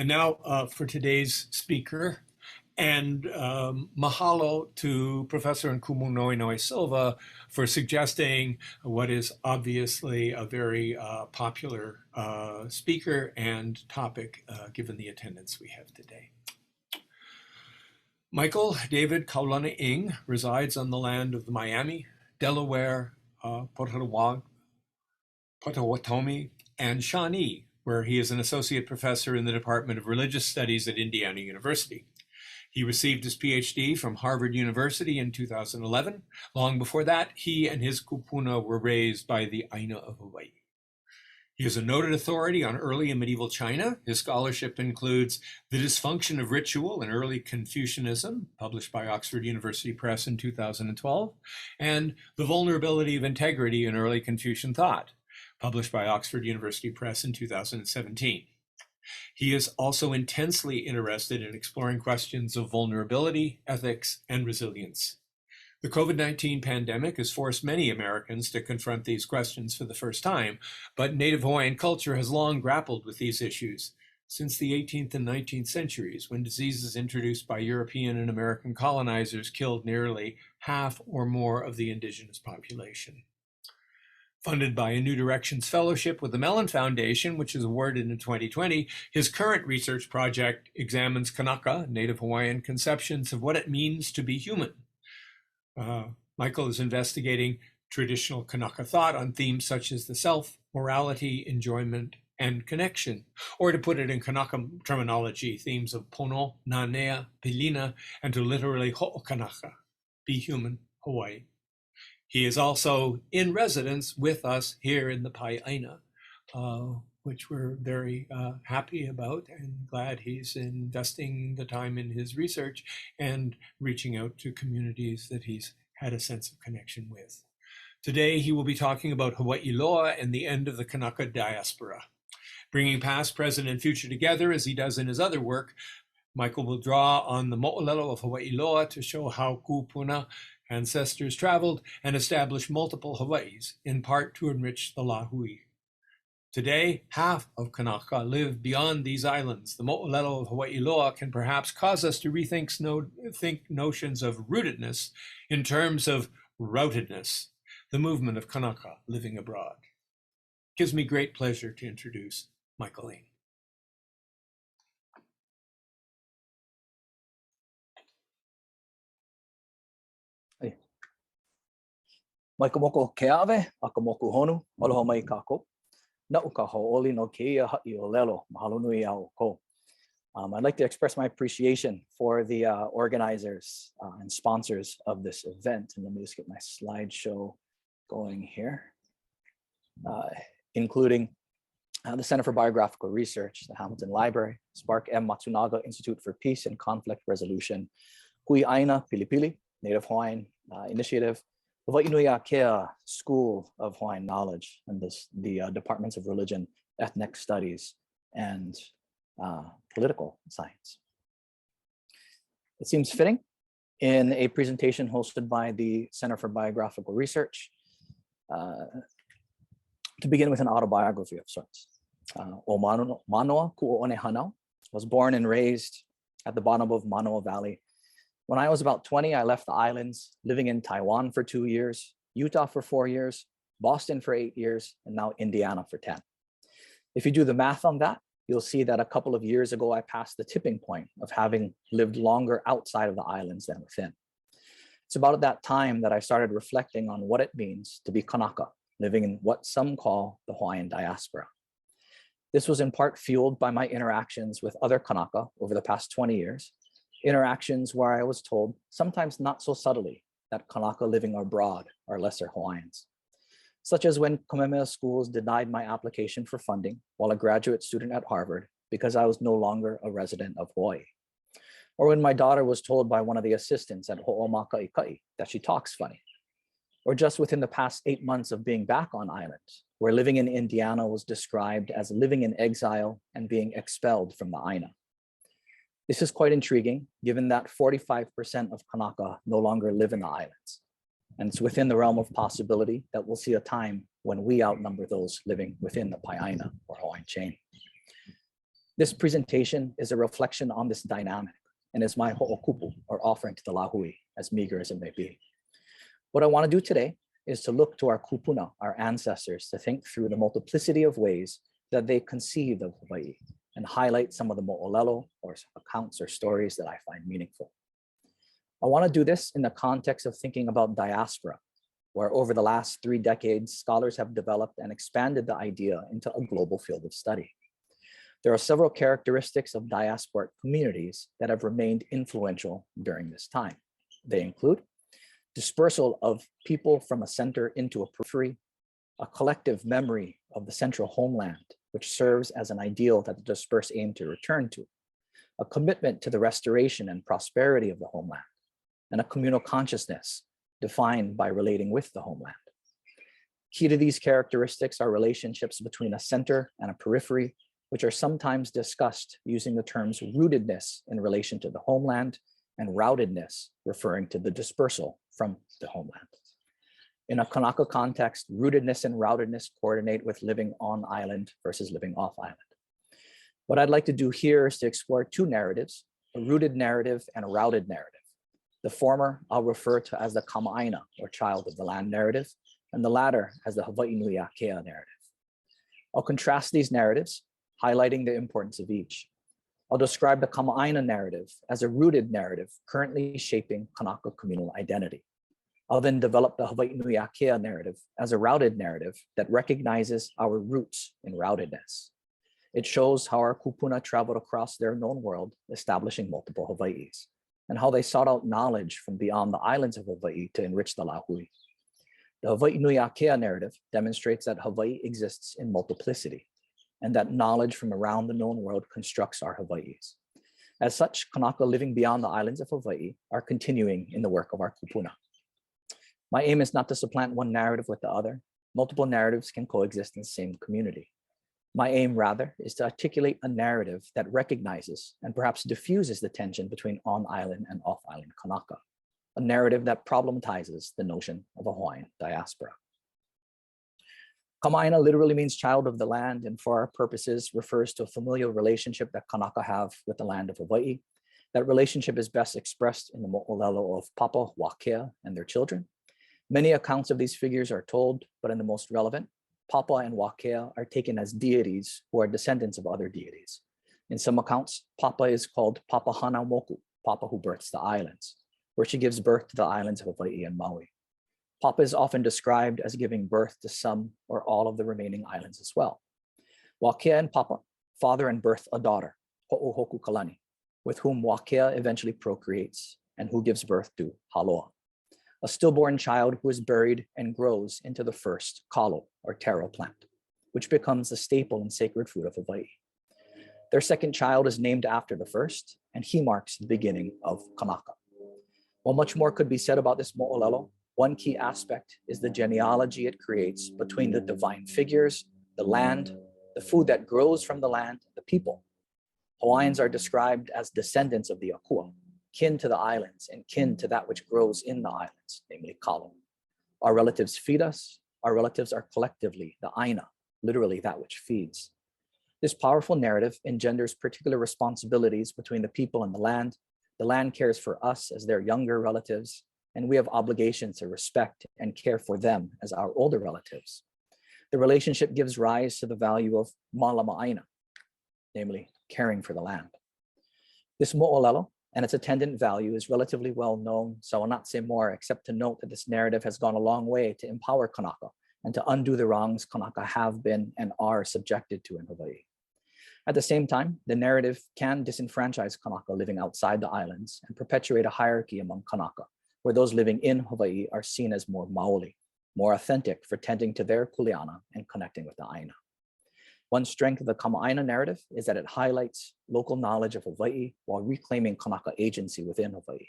And now for today's speaker, and mahalo to Professor Nkumu Noe Silva for suggesting what is obviously a very popular speaker and topic given the attendance we have today. Michael David Kaulana Ing resides on the land of the Miami, Delaware, Potawatomi, and Shawnee, where he is an associate professor in the Department of Religious Studies at Indiana University. He received his PhD from Harvard University in 2011. Long before that, he and his kūpuna were raised by the Aina of Hawaii. He is a noted authority on early and medieval China. His scholarship includes The Dysfunction of Ritual in Early Confucianism, published by Oxford University Press in 2012, and The Vulnerability of Integrity in Early Confucian Thought, published by Oxford University Press in 2017. He is also intensely interested in exploring questions of vulnerability, ethics, and resilience. The COVID-19 pandemic has forced many Americans to confront these questions for the first time, but Native Hawaiian culture has long grappled with these issues since the 18th and 19th centuries, when diseases introduced by European and American colonizers killed nearly half or more of the indigenous population. Funded by a New Directions Fellowship with the Mellon Foundation, which is awarded in 2020, his current research project examines Kanaka, Native Hawaiian conceptions of what it means to be human. Michael is investigating traditional Kanaka thought on themes such as the self, morality, enjoyment, and connection, or to put it in Kanaka terminology, themes of pono, nanea, pilina, and to literally ho'okanaka, be human, Hawaii. He is also in residence with us here in the Pai'aina, which we're very happy about and glad he's investing the time in his research and reaching out to communities that he's had a sense of connection with. Today, he will be talking about Hawaiʻiloa and the end of the Kanaka Diaspora. Bringing past, present, and future together as he does in his other work, Michael will draw on the moʻolelo of Hawaiʻiloa to show how kūpuna ancestors traveled and established multiple Hawaiʻis, in part to enrich the Lāhui. Today, half of Kanaka live beyond these islands. The moʻolelo of Hawaiʻiloa can perhaps cause us to rethink notions of rootedness in terms of routedness, the movement of Kanaka living abroad. It gives me great pleasure to introduce Michael Ing. Maikamoko keawe, akamoku honu, aloha mai kako. Na uka hauoli no keia ha'i o lelo, mahalo nui au ko. I'd like to express my appreciation for the organizers and sponsors of this event. And let me just get my slideshow going here, including the Center for Biographical Research, the Hamilton Library, Spark M. Matsunaga Institute for Peace and Conflict Resolution, Hui Aina Pilipili, Native Hawaiian Initiative, Hawaiʻi Akea School of Hawaiian Knowledge, and the Departments of Religion, Ethnic Studies, and Political Science. It seems fitting in a presentation hosted by the Center for Biographical Research to begin with an autobiography of sorts. O Manoa Ku'o'one Hanau was born and raised at the bottom of Manoa Valley. When I was about 20, I left the islands, living in Taiwan for 2 years, Utah for 4 years, Boston for 8 years, and now Indiana for 10. If you do the math on that, you'll see that a couple of years ago, I passed the tipping point of having lived longer outside of the islands than within. It's about that time that I started reflecting on what it means to be Kanaka, living in what some call the Hawaiian diaspora. This was in part fueled by my interactions with other Kanaka over the past 20 years, interactions where I was told, sometimes not so subtly, that Kanaka living abroad are lesser Hawaiians. Such as when Kamehameha schools denied my application for funding while a graduate student at Harvard because I was no longer a resident of Hawaii. Or when my daughter was told by one of the assistants at Ho'omaka'ikai that she talks funny. Or just within the past 8 months of being back on island, where living in Indiana was described as living in exile and being expelled from the Aina. This is quite intriguing, given that 45% of Kanaka no longer live in the islands. And it's within the realm of possibility that we'll see a time when we outnumber those living within the Pai'aina or Hawaiian chain. This presentation is a reflection on this dynamic and is my ho'okupu, or offering to the Lāhui, as meager as it may be. What I want to do today is to look to our kūpuna, our ancestors, to think through the multiplicity of ways that they conceived of Hawaiʻi and highlight some of the moʻolelo, or accounts or stories that I find meaningful. I want to do this in the context of thinking about diaspora, where over the last 3 decades, scholars have developed and expanded the idea into a global field of study. There are several characteristics of diasporic communities that have remained influential during this time. They include dispersal of people from a center into a periphery, a collective memory of the central homeland, which serves as an ideal that the dispersed aim to return to, a commitment to the restoration and prosperity of the homeland, and a communal consciousness defined by relating with the homeland. Key to these characteristics are relationships between a center and a periphery, which are sometimes discussed using the terms rootedness in relation to the homeland and routedness referring to the dispersal from the homeland. In a Kanaka context, rootedness and routedness coordinate with living on island versus living off island. What I'd like to do here is to explore 2 narratives, a rooted narrative and a routed narrative. The former I'll refer to as the kamaina, or child of the land narrative, and the latter as the Hawaiʻi akea narrative. I'll contrast these narratives, highlighting the importance of each. I'll describe the kamaina narrative as a rooted narrative currently shaping Kanaka communal identity. I'll then develop the Hawaiʻi akea narrative as a routed narrative that recognizes our roots in routedness. It shows how our kūpuna traveled across their known world, establishing multiple Hawaiʻis, and how they sought out knowledge from beyond the islands of Hawaiʻi to enrich the Lāhui. The Hawaiʻi akea narrative demonstrates that Hawaiʻi exists in multiplicity, and that knowledge from around the known world constructs our Hawaiʻis. As such, Kanaka living beyond the islands of Hawaiʻi are continuing in the work of our kūpuna. My aim is not to supplant one narrative with the other. Multiple narratives can coexist in the same community. My aim, rather, is to articulate a narrative that recognizes and perhaps diffuses the tension between on-island and off-island Kanaka, a narrative that problematizes the notion of a Hawaiian diaspora. Kamaina literally means child of the land, and for our purposes refers to a familial relationship that Kanaka have with the land of Hawaiʻi. That relationship is best expressed in the moʻolelo of Papa, Wakea, and their children. Many accounts of these figures are told, but in the most relevant, Papa and Wakea are taken as deities who are descendants of other deities. In some accounts, Papa is called Papa Hana Moku, Papa who births the islands, where she gives birth to the islands of Hawaiʻi and Maui. Papa is often described as giving birth to some or all of the remaining islands as well. Wakea and Papa father and birth a daughter, Ho'ohoku Kalani, with whom Wakea eventually procreates and who gives birth to Haloa, a stillborn child who is buried and grows into the first kalo, or taro plant, which becomes the staple and sacred food of Hawaiʻi. Their second child is named after the first, and he marks the beginning of Kanaka. While much more could be said about this moʻolelo, one key aspect is the genealogy it creates between the divine figures, the land, the food that grows from the land, the people. Hawaiians are described as descendants of the akua, kin to the islands and kin to that which grows in the islands, namely kalo. Our relatives feed us. Our relatives are collectively the aina, literally that which feeds. This powerful narrative engenders particular responsibilities between the people and the land. The land cares for us as their younger relatives, and we have obligations to respect and care for them as our older relatives. The relationship gives rise to the value of malama'aina, namely caring for the land. This mo'olelo and its attendant value is relatively well known, so I will not say more except to note that this narrative has gone a long way to empower Kanaka and to undo the wrongs Kanaka have been and are subjected to in Hawaiʻi. At the same time, the narrative can disenfranchise Kanaka living outside the islands and perpetuate a hierarchy among Kanaka, where those living in Hawaiʻi are seen as more maoli, more authentic for tending to their kuleana and connecting with the aina. One strength of the kamaina narrative is that it highlights local knowledge of Hawaiʻi while reclaiming Kanaka agency within Hawaiʻi,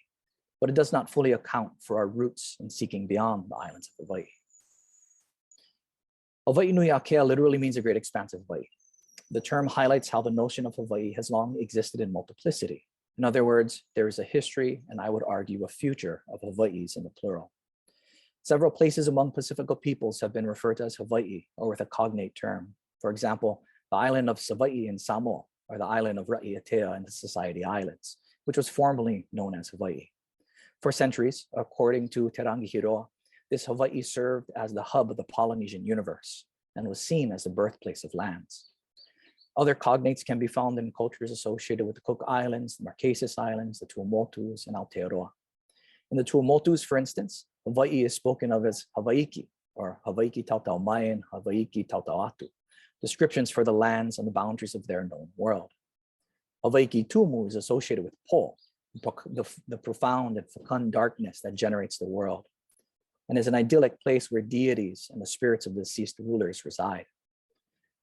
but it does not fully account for our roots in seeking beyond the islands of Hawaiʻi. Hawaiʻi nui akea literally means a great expanse of Hawaiʻi. The term highlights how the notion of Hawaiʻi has long existed in multiplicity. In other words, there is a history, and I would argue a future, of Hawaiʻis in the plural. Several places among Pacifico peoples have been referred to as Hawaiʻi or with a cognate term. For example, the island of Savaii in Samoa, or the island of Raiatea in the Society Islands, which was formerly known as Hawaii. For centuries, according to Te Rangihiroa, this Hawaii served as the hub of the Polynesian universe and was seen as the birthplace of lands. Other cognates can be found in cultures associated with the Cook Islands, the Marquesas Islands, the Tuamotus, and Aotearoa. In the Tuamotus, for instance, Hawaii is spoken of as Hawaiʻi, or Hawaiʻi Tautau Mayan, Hawaiʻi Tautau Atu, descriptions for the lands and the boundaries of their known world. Hawaiʻi Tumu is associated with Po, the profound and fecund darkness that generates the world, and is an idyllic place where deities and the spirits of the deceased rulers reside.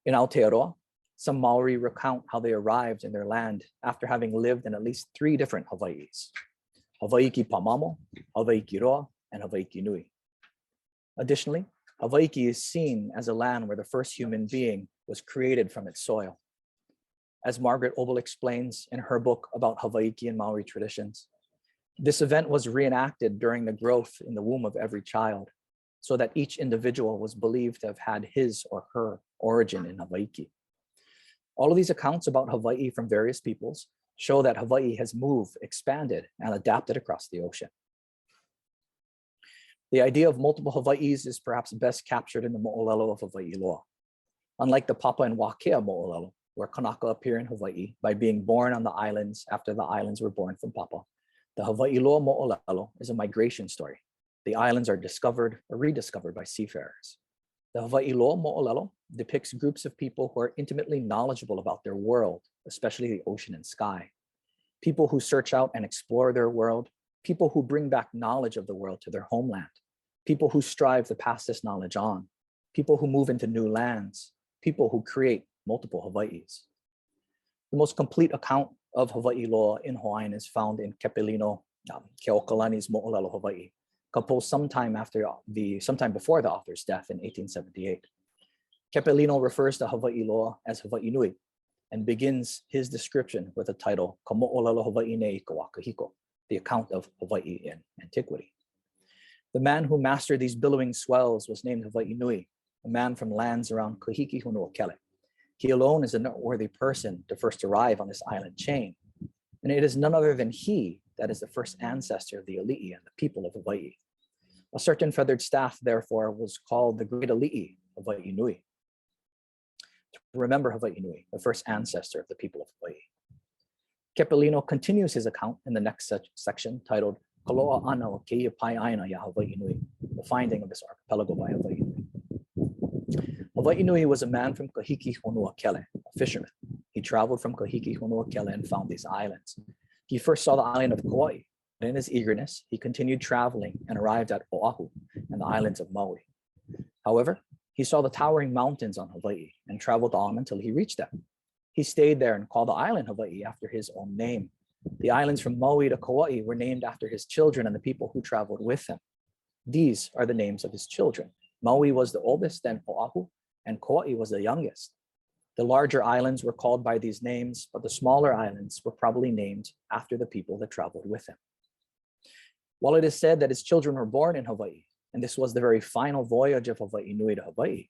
In Aotearoa, some Maori recount how they arrived in their land after having lived in at least 3 different Hawaiʻis: Hawaiʻi Pamamo, Hawaiʻi Roa, and Hawaiʻi Nui. Additionally, Hawaiʻi is seen as a land where the first human being was created from its soil. As Margaret Obel explains in her book about Hawaiʻi and Maori traditions, this event was reenacted during the growth in the womb of every child, so that each individual was believed to have had his or her origin in Hawaiʻi. All of these accounts about Hawaii from various peoples show that Hawaii has moved, expanded, and adapted across the ocean. The idea of multiple Hawaiʻis is perhaps best captured in the moʻolelo of Hawaiʻiloa. Unlike the Papa and Wakea moʻolelo, where Kanaka appear in Hawaii by being born on the islands after the islands were born from Papa, the Hawaiʻiloa moʻolelo is a migration story. The islands are discovered or rediscovered by seafarers. The Hawaiʻiloa moʻolelo depicts groups of people who are intimately knowledgeable about their world, especially the ocean and sky. People who search out and explore their world, people who bring back knowledge of the world to their homeland, people who strive to pass this knowledge on, people who move into new lands, people who create multiple Hawaiʻis. The most complete account of Hawaiʻiloa in Hawaiian is found in Kepelino Keokalani's Moʻolelo Hawaii, composed sometime before the author's death in 1878. Kepelino refers to Hawaiʻiloa as Hawaii Nui and begins his description with the title Ka Moʻolelo Hawaii Nei Ka Wakahiko, the account of Hawaii in antiquity. The man who mastered these billowing swells was named Hawaii Nui, a man from lands around Kahiki Honuokele. He alone is a noteworthy person to first arrive on this island chain, and it is none other than he that is the first ancestor of the Ali'i and the people of Hawaii. A certain feathered staff, therefore, was called the Great Ali'i, Hawaii Nui, to remember Hawaii Nui, the first ancestor of the people of Hawaii. Kepelino continues his account in the next section titled Kaloa Ana o Keia Pai Aina Ya Hawaii Nui, the finding of this archipelago by Hawaii Nui. Hawaii Nui was a man from Kahiki Honuokele, a fisherman. He traveled from Kahiki Honuokele and found these islands. He first saw the island of Kauai, but in his eagerness, he continued traveling and arrived at Oahu and the islands of Maui. However, he saw the towering mountains on Hawaii and traveled on until he reached them. He stayed there and called the island Hawaii after his own name. The islands from Maui to Kauai were named after his children and the people who traveled with him. These are the names of his children. Maui was the oldest, then Oahu, and Kauai was the youngest. The larger islands were called by these names, but the smaller islands were probably named after the people that traveled with him. While it is said that his children were born in Hawaii, and this was the very final voyage of Hawaii Nui to Hawaii,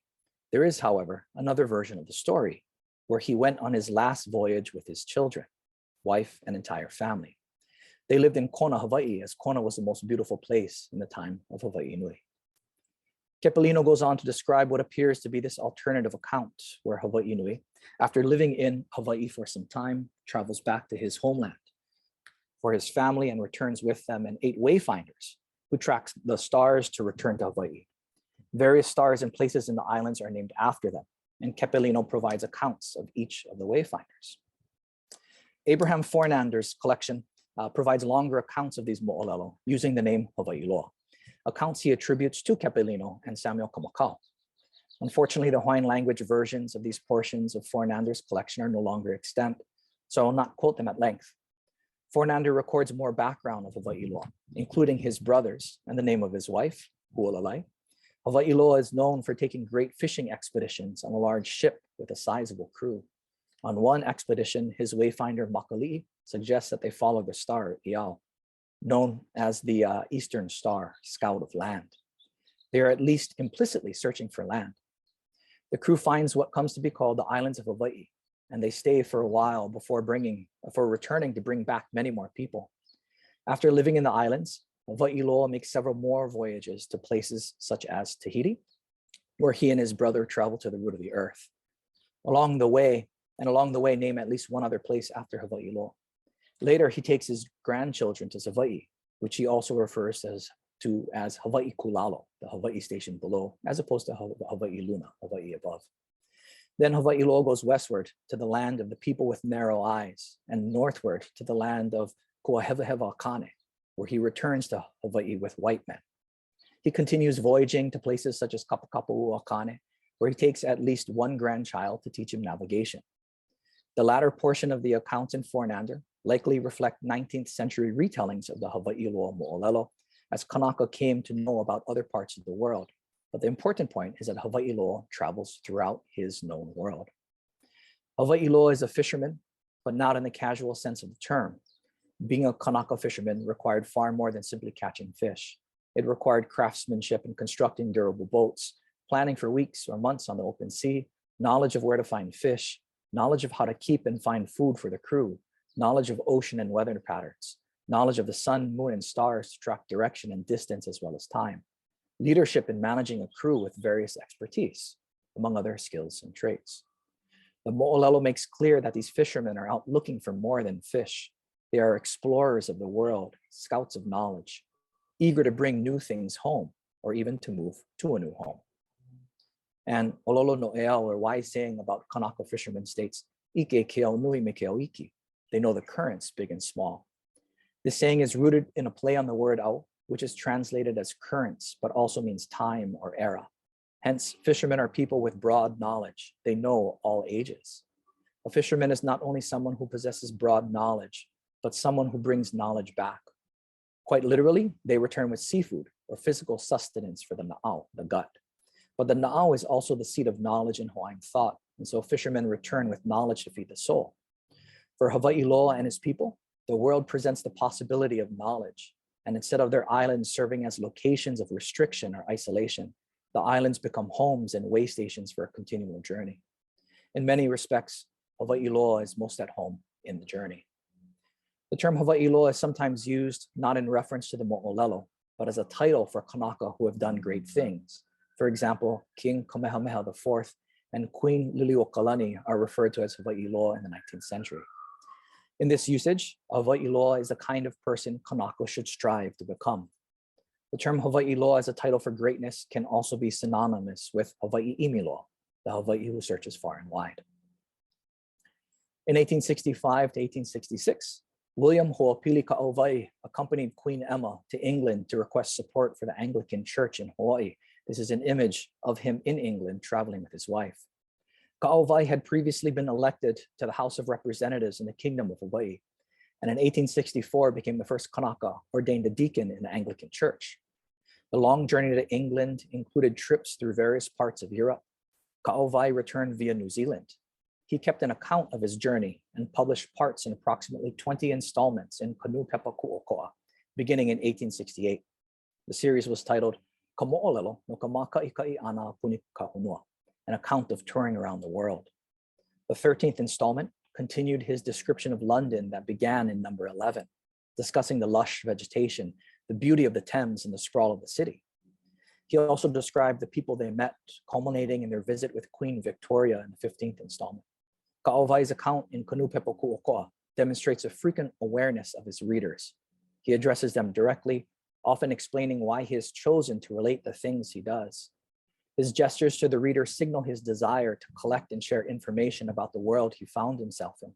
there is, however, another version of the story, where he went on his last voyage with his children, wife, and entire family. They lived in Kona, Hawaii, as Kona was the most beautiful place in the time of Hawaii Nui. Kepelino goes on to describe what appears to be this alternative account, where Hawaii Nui, after living in Hawaii for some time, travels back to his homeland for his family and returns with them and 8 wayfinders who track the stars to return to Hawaii. Various stars and places in the islands are named after them, and Kepelino provides accounts of each of the wayfinders. Abraham Fornander's collection provides longer accounts of these moʻolelo using the name Hawaiʻiloa, accounts he attributes to Kepelino and Samuel Kamakau. Unfortunately, the Hawaiian language versions of these portions of Fornander's collection are no longer extant, so I will not quote them at length. Fornander records more background of Hawaiʻiloa, including his brothers and the name of his wife, Hualalai. Hawaiʻiloa is known for taking great fishing expeditions on a large ship with a sizable crew. On one expedition, his wayfinder Makali'i suggests that they follow the star Iao, known as the Eastern Star, Scout of Land. They are at least implicitly searching for land. The crew finds what comes to be called the islands of Hawaii, and they stay for a while before returning to bring back many more people. After living in the islands, Hawaiʻiloa makes several more voyages to places such as Tahiti, where he and his brother travel to the root of the earth. Along the way, name at least one other place after Hawaiʻiloa. Later, he takes his grandchildren to Hawaii, which he also refers to as Hawaii Kulalo, the Hawaii station below, as opposed to Hawaii Luna, Hawaii above. Then Hawaiʻiloa goes westward to the land of the people with narrow eyes, and northward to the land of Kuahewaheva Kane, where he returns to Hawaii with white men. He continues voyaging to places such as Kapakapu'ua Kane, where he takes at least one grandchild to teach him navigation. The latter portion of the accounts in Fornander likely reflect 19th century retellings of the Hawaiʻiloa moʻolelo, as Kanaka came to know about other parts of the world. But the important point is that Hawaiʻiloa travels throughout his known world. Hawaiʻiloa is a fisherman, but not in the casual sense of the term. Being a Kanaka fisherman required far more than simply catching fish. It required craftsmanship in constructing durable boats, planning for weeks or months on the open sea, knowledge of where to find fish, knowledge of how to keep and find food for the crew, knowledge of ocean and weather patterns, knowledge of the sun, moon, and stars to track direction and distance as well as time, leadership in managing a crew with various expertise, among other skills and traits. The moʻolelo makes clear that these fishermen are out looking for more than fish. They are explorers of the world, scouts of knowledge, eager to bring new things home, or even to move to a new home. And Ololo No'ea, or wise saying about Kanaka fishermen, states, "Ike keo nui me keo iki." They know the currents, big and small. This saying is rooted in a play on the word au, which is translated as currents, but also means time or era. Hence, fishermen are people with broad knowledge. They know all ages. A fisherman is not only someone who possesses broad knowledge, but someone who brings knowledge back. Quite literally, they return with seafood or physical sustenance for the na'au, the gut. But the na'au is also the seat of knowledge in Hawaiian thought, and so fishermen return with knowledge to feed the soul. For Hawaiʻiloa and his people, the world presents the possibility of knowledge, and instead of their islands serving as locations of restriction or isolation, the islands become homes and way stations for a continual journey. In many respects, Hawaiʻiloa is most at home in the journey. The term Hawaiʻiloa is sometimes used not in reference to the moʻolelo, but as a title for Kanaka who have done great things. For example, King Kamehameha IV and Queen Liliuokalani are referred to as Hawaiʻiloa in the 19th century. In this usage, Hawaiʻiloa is the kind of person Kanaka should strive to become. The term Hawaiʻiloa as a title for greatness can also be synonymous with Hawaiʻimiloa, the Hawaii who searches far and wide. In 1865 to 1866, William Ho'opili Ka'auwai accompanied Queen Emma to England to request support for the Anglican Church in Hawaii. This is an image of him in England traveling with his wife. Ka'auwai had previously been elected to the House of Representatives in the Kingdom of Hawaii, and in 1864 became the first Kanaka ordained a deacon in the Anglican Church. The long journey to England included trips through various parts of Europe. Ka'auwai returned via New Zealand. He kept an account of his journey and published parts in approximately 20 installments in Kanupepa Ku'oko'a, beginning in 1868. The series was titled Ka Mo'olelo no Ka Makaʻikaʻi Ana Puni Kahunua, an account of touring around the world. The 13th installment continued his description of London that began in number 11, discussing the lush vegetation, the beauty of the Thames, and the sprawl of the city. He also described the people they met, culminating in their visit with Queen Victoria in the 15th installment. Ka'auwai's account in Kanupepa Ku'oko'a demonstrates a frequent awareness of his readers. He addresses them directly, often explaining why he has chosen to relate the things he does. His gestures to the reader signal his desire to collect and share information about the world he found himself in,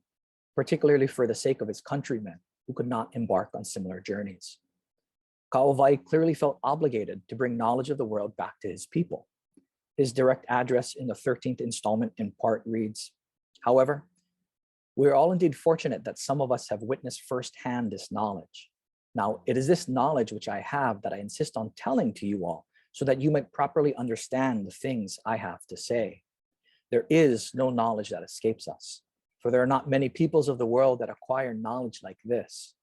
particularly for the sake of his countrymen who could not embark on similar journeys. Ka'auwai clearly felt obligated to bring knowledge of the world back to his people. His direct address in the 13th installment in part reads, "However, we are all indeed fortunate that some of us have witnessed firsthand this knowledge. Now, it is this knowledge which I have that I insist on telling to you all, so that you might properly understand the things I have to say. There is no knowledge that escapes us, for there are not many peoples of the world that acquire knowledge like this.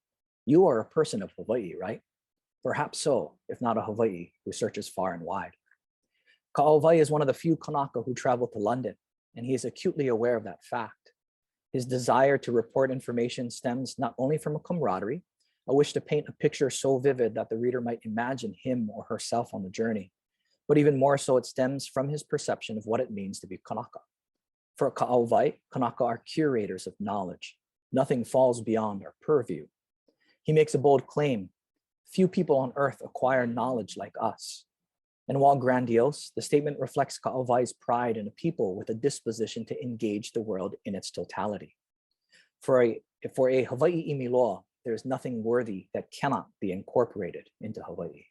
You are a person of Hawaii, right? Perhaps so, if not a Hawaii who searches far and wide." Ka'auwai is one of the few Kanaka who travel to London, and he is acutely aware of that fact. His desire to report information stems not only from a camaraderie, a wish to paint a picture so vivid that the reader might imagine him or herself on the journey, but even more so it stems from his perception of what it means to be Kanaka. For Ka'auwai, Kanaka are curators of knowledge. Nothing falls beyond our purview. He makes a bold claim: few people on earth acquire knowledge like us. And while grandiose, the statement reflects Ka'auwai's pride in a people with a disposition to engage the world in its totality. For a Hawaiʻi imiloa, there is nothing worthy that cannot be incorporated into Hawaii.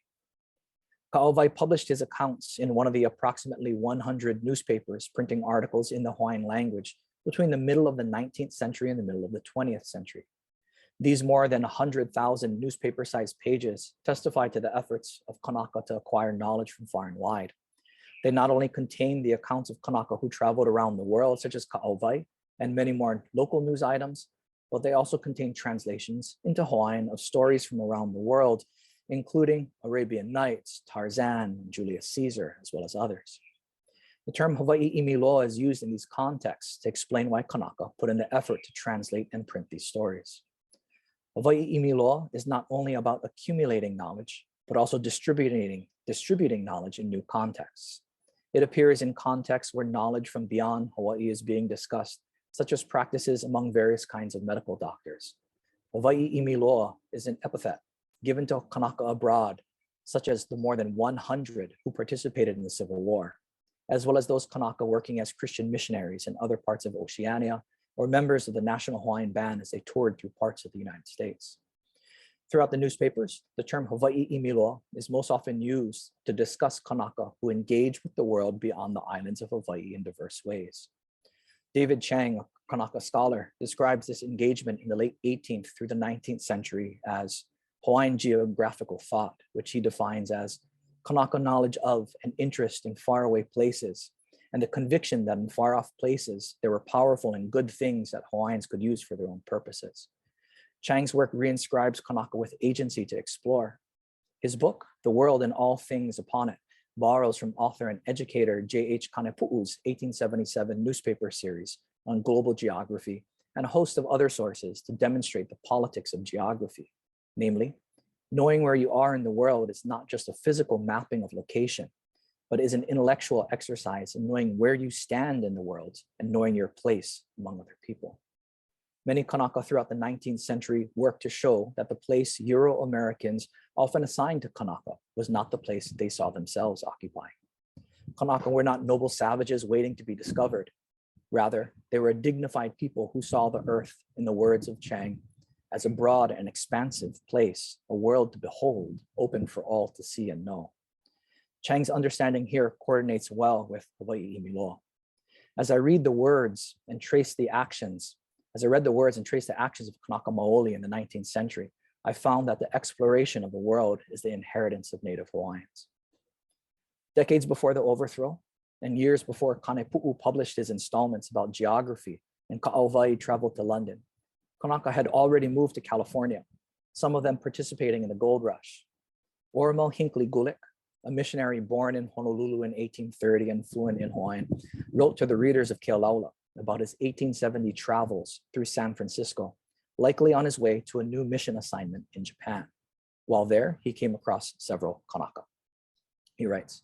Ka'auwai published his accounts in one of the approximately 100 newspapers printing articles in the Hawaiian language between the middle of the 19th century and the middle of the 20th century. These more than 100,000 newspaper-sized pages testify to the efforts of Kanaka to acquire knowledge from far and wide. They not only contain the accounts of Kanaka who traveled around the world, such as Ka'auwai, and many more local news items, but they also contain translations into Hawaiian of stories from around the world, including Arabian Nights, Tarzan, and Julius Caesar, as well as others. The term Hawaiʻi imiloa is used in these contexts to explain why Kanaka put in the effort to translate and print these stories. Hawaiʻi imiloa is not only about accumulating knowledge, but also distributing knowledge in new contexts. It appears in contexts where knowledge from beyond Hawaii is being discussed, such as practices among various kinds of medical doctors. Hawaiʻi imiloa is an epithet given to Kanaka abroad, such as the more than 100 who participated in the Civil War, as well as those Kanaka working as Christian missionaries in other parts of Oceania, or members of the National Hawaiian Band as they toured through parts of the United States. Throughout the newspapers, the term Hawaiʻi imiloa is most often used to discuss Kanaka who engage with the world beyond the islands of Hawaii in diverse ways. David Chang, a Kanaka scholar, describes this engagement in the late 18th through the 19th century as Hawaiian geographical thought, which he defines as Kanaka knowledge of and interest in faraway places, and the conviction that in far-off places, there were powerful and good things that Hawaiians could use for their own purposes. Chang's work reinscribes Kanaka with agency to explore. His book, The World and All Things Upon It, borrows from author and educator J.H. Kanepu'u's 1877 newspaper series on global geography and a host of other sources to demonstrate the politics of geography. Namely, knowing where you are in the world is not just a physical mapping of location, but is an intellectual exercise in knowing where you stand in the world and knowing your place among other people. Many Kanaka throughout the 19th century worked to show that the place Euro-Americans often assigned to Kanaka was not the place they saw themselves occupying. Kanaka were not noble savages waiting to be discovered. Rather, they were a dignified people who saw the earth, in the words of Chang, as a broad and expansive place, a world to behold, open for all to see and know. Chang's understanding here coordinates well with Hawaiʻi imiloa. As I read the words and trace the actions, of Kanaka Maoli in the 19th century, I found that the exploration of the world is the inheritance of Native Hawaiians. Decades before the overthrow, and years before Kanepu'u published his installments about geography and Ka'auwai traveled to London, Kanaka had already moved to California, some of them participating in the gold rush. Ormo Hinckley Gulick, a missionary born in Honolulu in 1830 and fluent in Hawaiian, wrote to the readers of Kealaula about his 1870 travels through San Francisco, likely on his way to a new mission assignment in Japan. While there, he came across several Kanaka. He writes,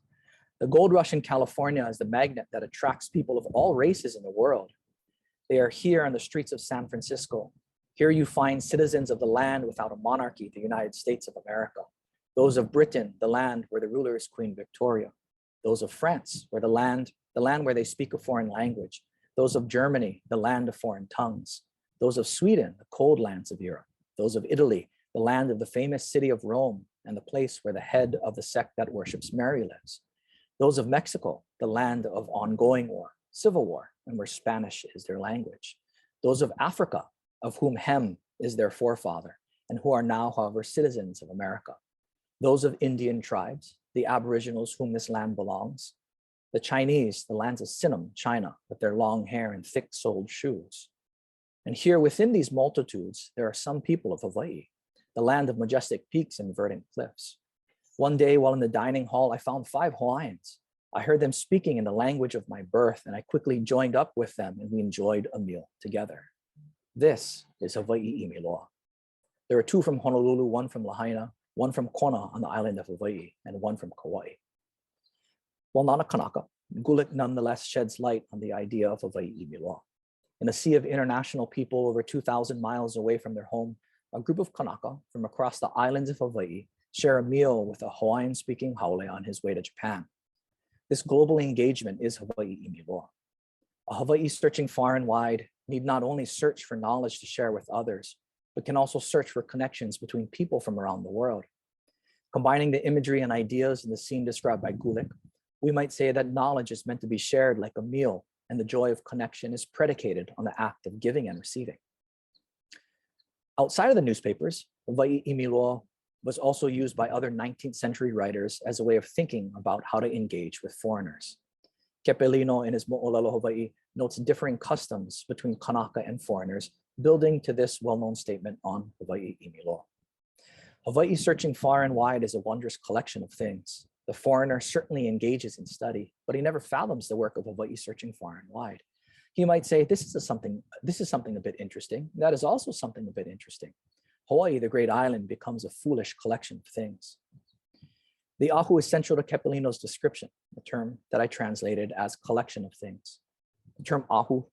"The gold rush in California is the magnet that attracts people of all races in the world. They are here on the streets of San Francisco. Here you find citizens of the land without a monarchy, the United States of America. Those of Britain, the land where the ruler is Queen Victoria. Those of France, where the land where they speak a foreign language. Those of Germany, the land of foreign tongues. Those of Sweden, the cold lands of Europe. Those of Italy, the land of the famous city of Rome and the place where the head of the sect that worships Mary lives. Those of Mexico, the land of ongoing war, civil war, and where Spanish is their language. Those of Africa, of whom Hem is their forefather, and who are now, however, citizens of America. Those of Indian tribes, the aboriginals whom this land belongs. The Chinese, the lands of Sinim, China, with their long hair and thick-soled shoes. And here within these multitudes, there are some people of Hawaii, the land of majestic peaks and verdant cliffs. One day while in the dining hall, I found 5 Hawaiians. I heard them speaking in the language of my birth, and I quickly joined up with them and we enjoyed a meal together." This is Hawaiʻi loa. There are two from Honolulu, one from Lahaina, one from Kona on the island of Hawaii, and one from Kauai. While not a Kanaka, Gulick nonetheless sheds light on the idea of Hawaiʻi loa. In a sea of international people over 2,000 miles away from their home, a group of Kanaka from across the islands of Hawaii share a meal with a Hawaiian-speaking haole on his way to Japan. This global engagement is Hawaiʻi loa. A Hawaii searching far and wide need not only search for knowledge to share with others, but can also search for connections between people from around the world. Combining the imagery and ideas in the scene described by Gulick, we might say that knowledge is meant to be shared like a meal, and the joy of connection is predicated on the act of giving and receiving. Outside of the newspapers, Hawaiʻi loa was also used by other 19th century writers as a way of thinking about how to engage with foreigners. Kepelino in his Moʻolelo Hawaii notes differing customs between Kanaka and foreigners, building to this well-known statement on Hawaiʻi loa. Hawaii searching far and wide is a wondrous collection of things. The foreigner certainly engages in study, but he never fathoms the work of Hawaii searching far and wide. He might say, this is something a bit interesting. That is also something a bit interesting. Hawaii, the great island, becomes a foolish collection of things. The ahu is central to Kepelino's description, a term that I translated as collection of things. The term ahu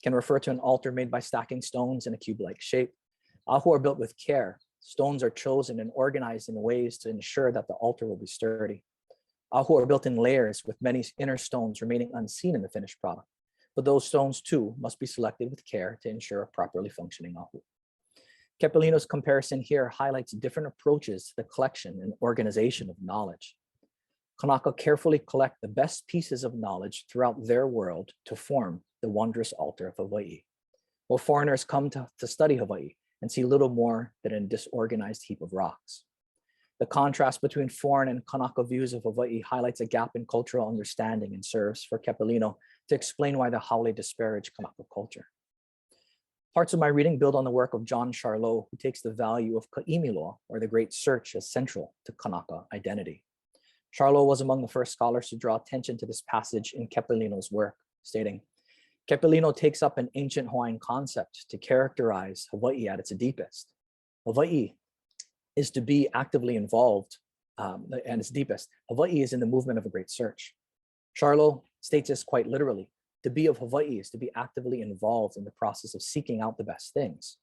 can refer to an altar made by stacking stones in a cube-like shape. Ahu are built with care. Stones are chosen and organized in ways to ensure that the altar will be sturdy. Ahu are built in layers with many inner stones remaining unseen in the finished product. But those stones too must be selected with care to ensure a properly functioning ahu. Kepelino's comparison here highlights different approaches to the collection and organization of knowledge. Kanaka carefully collect the best pieces of knowledge throughout their world to form the wondrous altar of Hawaii. While foreigners come to study Hawaii and see little more than a disorganized heap of rocks. The contrast between foreign and Kanaka views of Hawaii highlights a gap in cultural understanding and serves for Kepelino to explain why the haole disparage Kanaka culture. Parts of my reading build on the work of John Charlot, who takes the value of ka'imiloa, or the great search, as central to Kanaka identity. Charlot was among the first scholars to draw attention to this passage in Kepelino's work, stating, Kepelino takes up an ancient Hawaiian concept to characterize Hawaii at its deepest. Hawaii is to be actively involved, and its deepest. Hawaii is in the movement of a great search. Charlot states this quite literally. To be of Hawaii is to be actively involved in the process of seeking out the best things.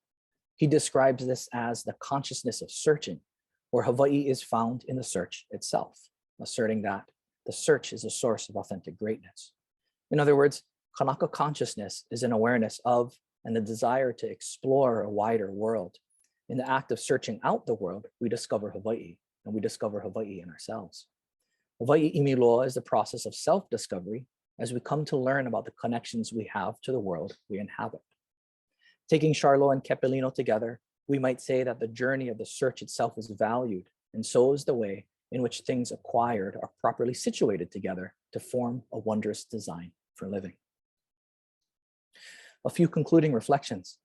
He describes this as the consciousness of searching, where Hawaii is found in the search itself, asserting that the search is a source of authentic greatness. In other words, Kanaka consciousness is an awareness of and the desire to explore a wider world. In the act of searching out the world, we discover Hawaii, and we discover Hawaii in ourselves. Hawaiʻi loa is the process of self-discovery as we come to learn about the connections we have to the world we inhabit. Taking Charlot and Kepelino together, we might say that the journey of the search itself is valued, and so is the way in which things acquired are properly situated together to form a wondrous design for living. A few concluding reflections.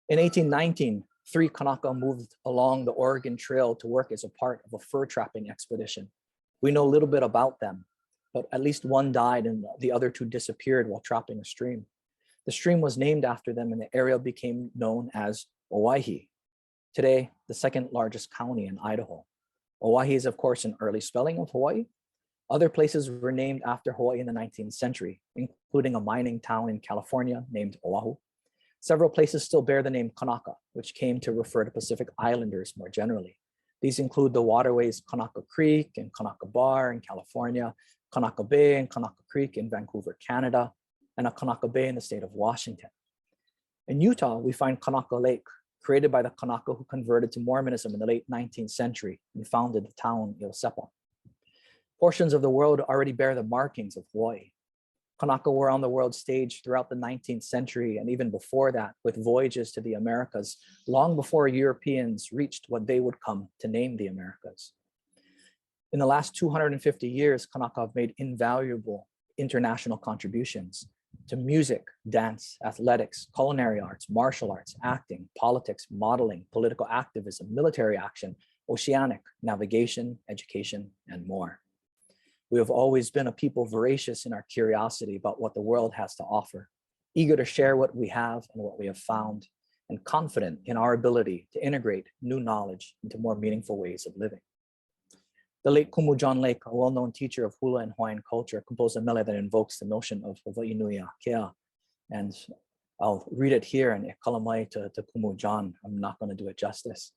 In 1819, 3 Kanaka moved along the Oregon Trail to work as a part of a fur trapping expedition. We know a little bit about them, but at least one died and the other 2 disappeared while trapping a stream. The stream was named after them and the area became known as Owaihi, today the 2nd largest county in Idaho. Owaihi is of course an early spelling of Hawaii. Other places were named after Hawaii in the 19th century, including a mining town in California named Oahu. Several places still bear the name Kanaka, which came to refer to Pacific Islanders more generally. These include the waterways Kanaka Creek and Kanaka Bar in California, Kanaka Bay and Kanaka Creek in Vancouver, Canada, and a Kanaka Bay in the state of Washington. In Utah, we find Kanaka Lake, created by the Kanaka who converted to Mormonism in the late 19th century and founded the town Iosepa. Portions of the world already bear the markings of Hawaii. Kanaka were on the world stage throughout the 19th century and even before that, with voyages to the Americas, long before Europeans reached what they would come to name the Americas. In the last 250 years, Kanaka have made invaluable international contributions to music, dance, athletics, culinary arts, martial arts, acting, politics, modeling, political activism, military action, oceanic, navigation, education, and more. We have always been a people voracious in our curiosity about what the world has to offer, eager to share what we have and what we have found. and confident in our ability to integrate new knowledge into more meaningful ways of living. The late Kumu John Lake, a well-known teacher of hula and Hawaiian culture, composed a mele that invokes the notion of Hawaiʻi akea, and I'll read it here in Kalamai to Kumu John. I'm not going to do it justice.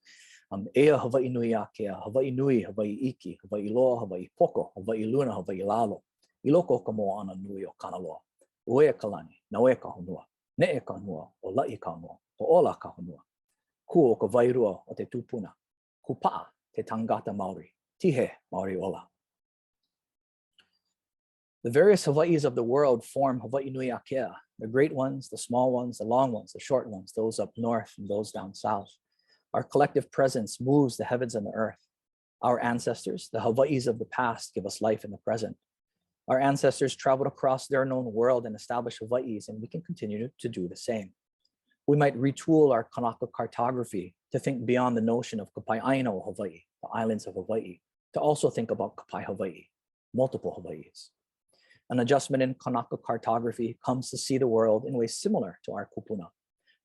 Ea Hawaiʻi akea, Hawaiʻi nui, Hawaiʻi iki, Hawaiʻiloa, Hawaiʻi poko, Hawaiʻi luna, Hawaiʻi lalo. Iloko ka moa ana nui o Kanaloa. Ue kalani, naue ka honua, ne'e ka honua, o la'i ka honua, o ola ka honua. Ku o ka wairua o te tūpuna. Kupa'a te tangata Maori. Tihe Maori ola. The various Hawaiʻis of the world form Hawaiʻi nui akea. The great ones, the small ones, the long ones, the short ones, those up north and those down south. Our collective presence moves the heavens and the earth. Our ancestors, the Hawaiʻis of the past, give us life in the present. Our ancestors traveled across their known world and established Hawaiʻis, and we can continue to do the same. We might retool our Kanaka cartography to think beyond the notion of Kapai'aina o Hawaii, the islands of Hawaii, to also think about Kapai Hawaii, multiple Hawaiʻis. An adjustment in Kanaka cartography comes to see the world in ways similar to our kūpuna.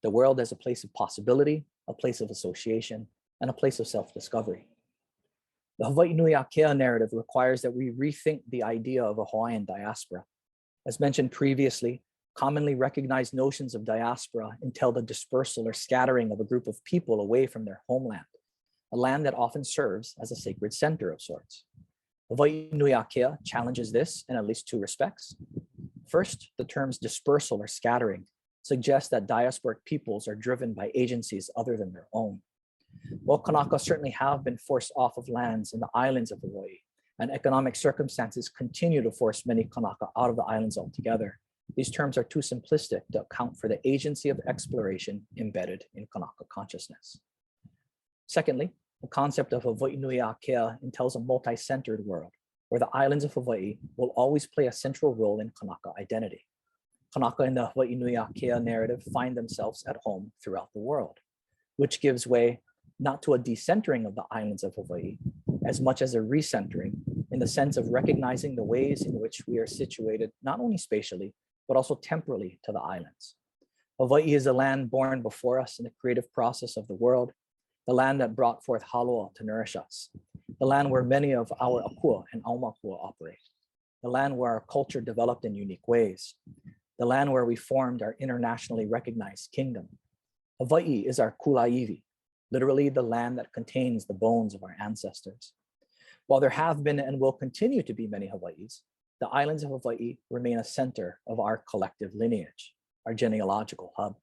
The world as a place of possibility, a place of association, and a place of self-discovery. The Hawaiʻi nui akea narrative requires that we rethink the idea of a Hawaiian diaspora. As mentioned previously, commonly recognized notions of diaspora entail the dispersal or scattering of a group of people away from their homeland, a land that often serves as a sacred center of sorts. Hawaiʻi nui akea challenges this in at least two respects. First, the terms dispersal or scattering suggest that diasporic peoples are driven by agencies other than their own. While Kanaka certainly have been forced off of lands in the islands of Hawaii, and economic circumstances continue to force many Kanaka out of the islands altogether, these terms are too simplistic to account for the agency of exploration embedded in Kanaka consciousness. Secondly, the concept of Hawaiʻi nui akea entails a multi-centered world, where the islands of Hawaii will always play a central role in Kanaka identity. Kanaka in the Hawaiʻi nui akea narrative find themselves at home throughout the world, which gives way not to a decentering of the islands of Hawaii, as much as a recentering in the sense of recognizing the ways in which we are situated, not only spatially, but also temporally to the islands. Hawaii is a land born before us in the creative process of the world, the land that brought forth haloa to nourish us, the land where many of our akua and aumakua operate, the land where our culture developed in unique ways, the land where we formed our internationally recognized kingdom. Hawaii is our kulaiwi, literally the land that contains the bones of our ancestors. While there have been and will continue to be many Hawaiʻis, the islands of Hawaii remain a center of our collective lineage, our genealogical hub.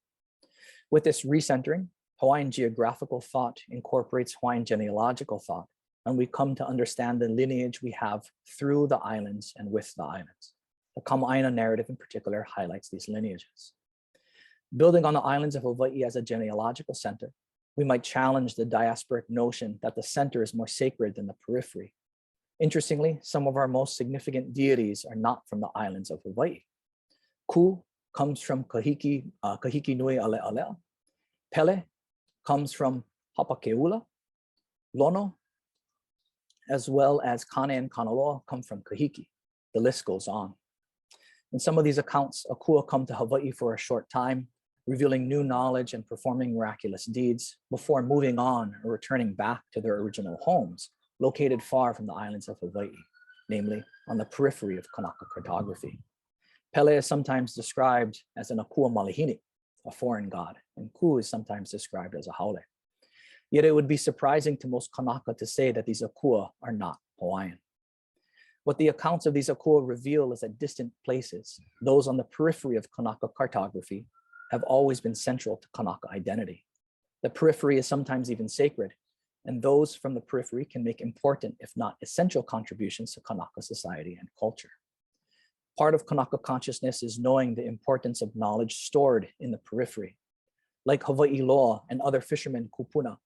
With this recentering, Hawaiian geographical thought incorporates Hawaiian genealogical thought, and we come to understand the lineage we have through the islands and with the islands. The kamaina narrative in particular highlights these lineages. Building on the islands of Hawaii as a genealogical center, we might challenge the diasporic notion that the center is more sacred than the periphery. Interestingly, some of our most significant deities are not from the islands of Hawaii. Ku comes from Kahiki nui alea alea. Pele comes from Hapakeula. Lono, as well as Kane and Kanaloa, come from Kahiki. The list goes on. In some of these accounts, akua come to Hawaii for a short time, revealing new knowledge and performing miraculous deeds before moving on or returning back to their original homes, located far from the islands of Hawaii, namely on the periphery of Kanaka cartography. Pele is sometimes described as an akua malihini, a foreign god, and Ku is sometimes described as a haole. Yet it would be surprising to most Kanaka to say that these akua are not Hawaiian. What the accounts of these akua reveal is that distant places, those on the periphery of Kanaka cartography, have always been central to Kanaka identity. The periphery is sometimes even sacred, and those from the periphery can make important, if not essential, contributions to Kanaka society and culture. Part of Kanaka consciousness is knowing the importance of knowledge stored in the periphery. Like Hawaiʻiloa and other fishermen kūpuna,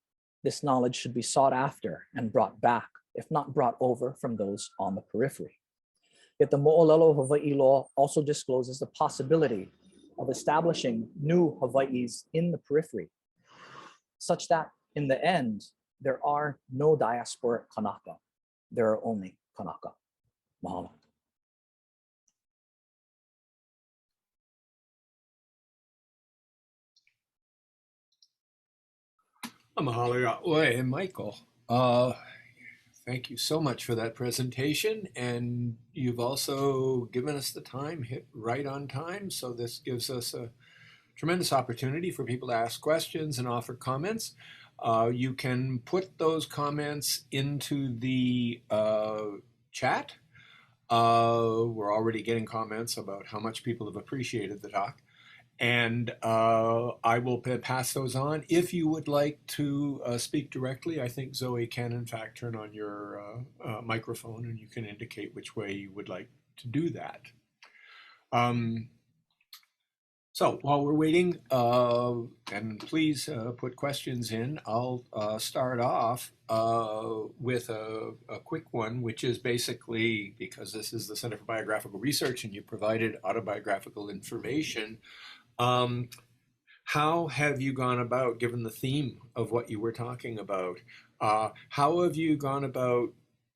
this knowledge should be sought after and brought back, if not brought over from those on the periphery. Yet the moʻolelo of Hawaiʻiloa also discloses the possibility of establishing new Hawaiʻis in the periphery, such that in the end, there are no diasporic Kanaka. There are only Kanaka. Mahalo. Mahalo and Michael. Thank you so much for that presentation. And you've also given us the time, hit right on time. So this gives us a tremendous opportunity for people to ask questions and offer comments. You can put those comments into the chat. We're already getting comments about how much people have appreciated the talk. And I will pass those on. If you would like to speak directly, I think Zoe can in fact turn on your microphone and you can indicate which way you would like to do that. So while we're waiting, and please put questions in, I'll start off with a quick one, which is basically, because this is the Center for Biographical Research and you provided autobiographical information, how have you gone about, given the theme of what you were talking about, how have you gone about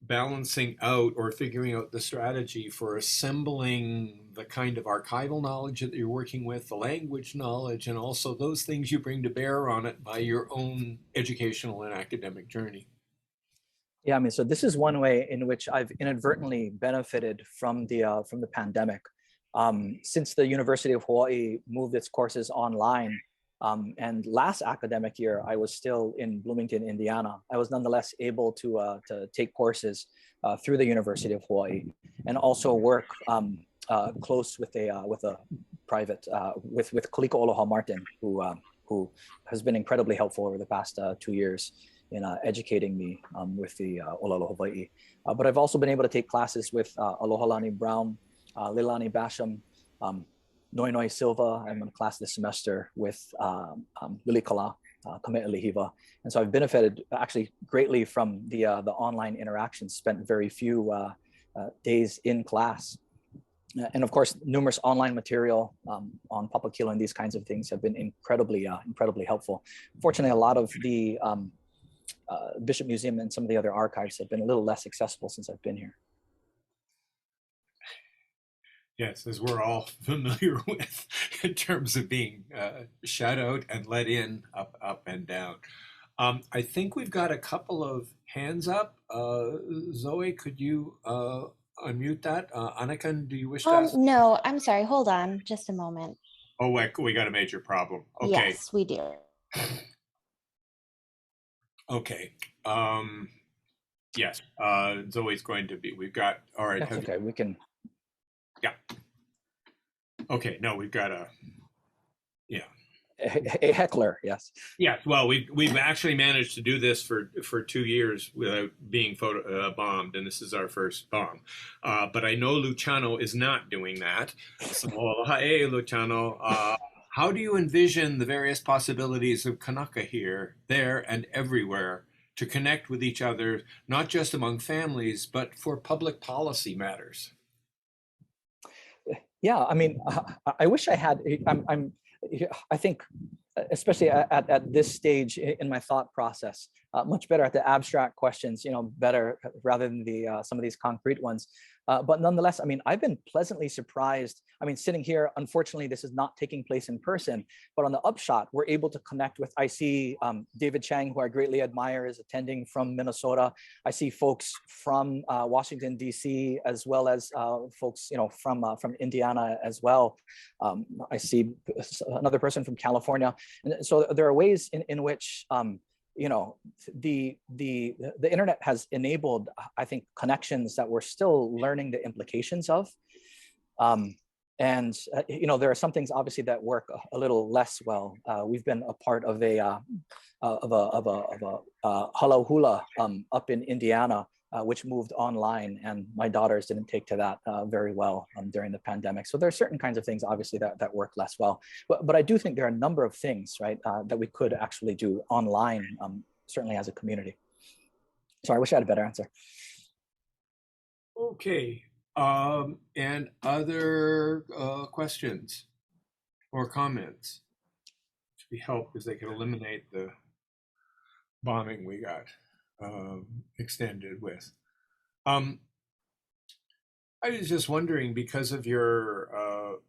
balancing out or figuring out the strategy for assembling the kind of archival knowledge that you're working with, the language knowledge, and also those things you bring to bear on it by your own educational and academic journey? Yeah, I mean, so this is one way in which I've inadvertently benefited from the pandemic. Since the University of Hawaii moved its courses online, and last academic year I was still in Bloomington, Indiana, I was nonetheless able to take courses through the University of Hawaii, and also work close with a private with Kaliko Aloha Martin, who has been incredibly helpful over the past 2 years in educating me with the Olelo Hawaiʻi. But I've also been able to take classes with Alohalani Brown, Leilani Basham, Noi Silva. I'm in a class this semester with Lili Kala, Kamea Lehiva. And so I've benefited actually greatly from the online interactions, spent very few days in class. And of course, numerous online material on Papakilo and these kinds of things have been incredibly helpful. Fortunately, a lot of the Bishop Museum and some of the other archives have been a little less accessible since I've been here. Yes, as we're all familiar with in terms of being shut out and let in, up and down. I think we've got a couple of hands up. Zoe, could you unmute that? Anakan, do you wish to ask? No, I'm sorry. Hold on just a moment. Oh, we got a major problem. Okay. Yes, we do. Okay. Yes, Zoe's going to be, we've got, all right. That's okay, we can. Yeah. Okay, no, we've got a, yeah. A heckler, yes. Yeah, well, we've actually managed to do this for 2 years without being bombed, and this is our first bomb. But I know Luciano is not doing that. So, hey, Luciano, how do you envision the various possibilities of Kanaka here, there, and everywhere to connect with each other, not just among families, but for public policy matters? Yeah, I mean, I wish I had. I think, especially at this stage in my thought process, much better at the abstract questions. Better rather than the some of these concrete ones. But nonetheless, I mean, I've been pleasantly surprised. I mean, sitting here, unfortunately, this is not taking place in person, but on the upshot, we're able to connect with, I see David Chang, who I greatly admire, is attending from Minnesota. I see folks from Washington, D.C., as well as folks, from Indiana as well. I see another person from California. And so there are ways in which, the internet has enabled, I think, connections that we're still learning the implications of. And there are some things obviously that work a little less well. We've been a part of a hula hula up in Indiana, which moved online, and my daughters didn't take to that very well during the pandemic. So there are certain kinds of things obviously that work less well. But I do think there are a number of things, right, that we could actually do online, certainly as a community. So I wish I had a better answer. Okay. And other questions or comments? Which would help because they could eliminate the bombing we got extended with. I was just wondering, because of your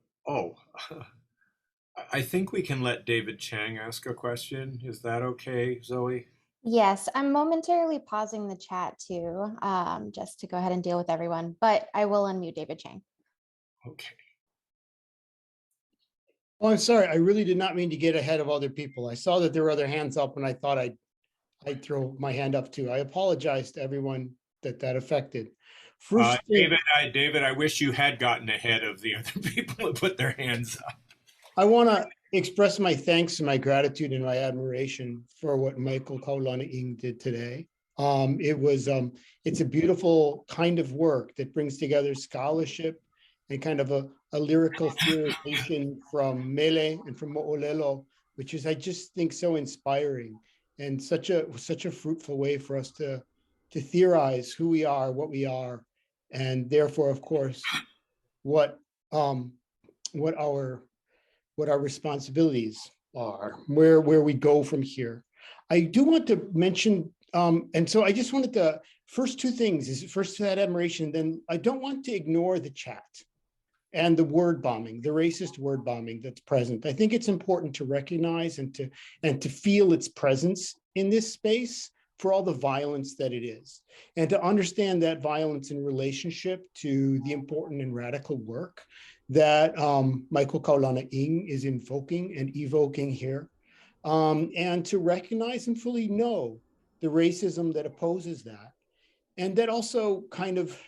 I think we can let David Chang ask a question. Is that okay, Zoe? Yes, I'm momentarily pausing the chat too, just to go ahead and deal with everyone, but I will unmute David Chang. Okay. Oh, I'm sorry. I really did not mean to get ahead of other people. I saw that there were other hands up and I thought I'd throw my hand up too. I apologize to everyone that affected. First thing, David, I wish you had gotten ahead of the other people who put their hands up. I want to express my thanks and my gratitude and my admiration for what Michael Kaulana did today. It's a beautiful kind of work that brings together scholarship and kind of a lyrical theorization from Mele and from Mo'olelo, which is, I just think, so inspiring and such a fruitful way for us to theorize who we are, what we are, and therefore, of course, what our responsibilities are, where we go from here. I do want to mention, and so I just wanted to, first two things is first that admiration, then I don't want to ignore the chat and the word bombing, the racist word bombing that's present. I think it's important to recognize and to feel its presence in this space for all the violence that it is, and to understand that violence in relationship to the important and radical work that Michael Kaulana is invoking and evoking here, and to recognize and fully know the racism that opposes that, and that also kind of,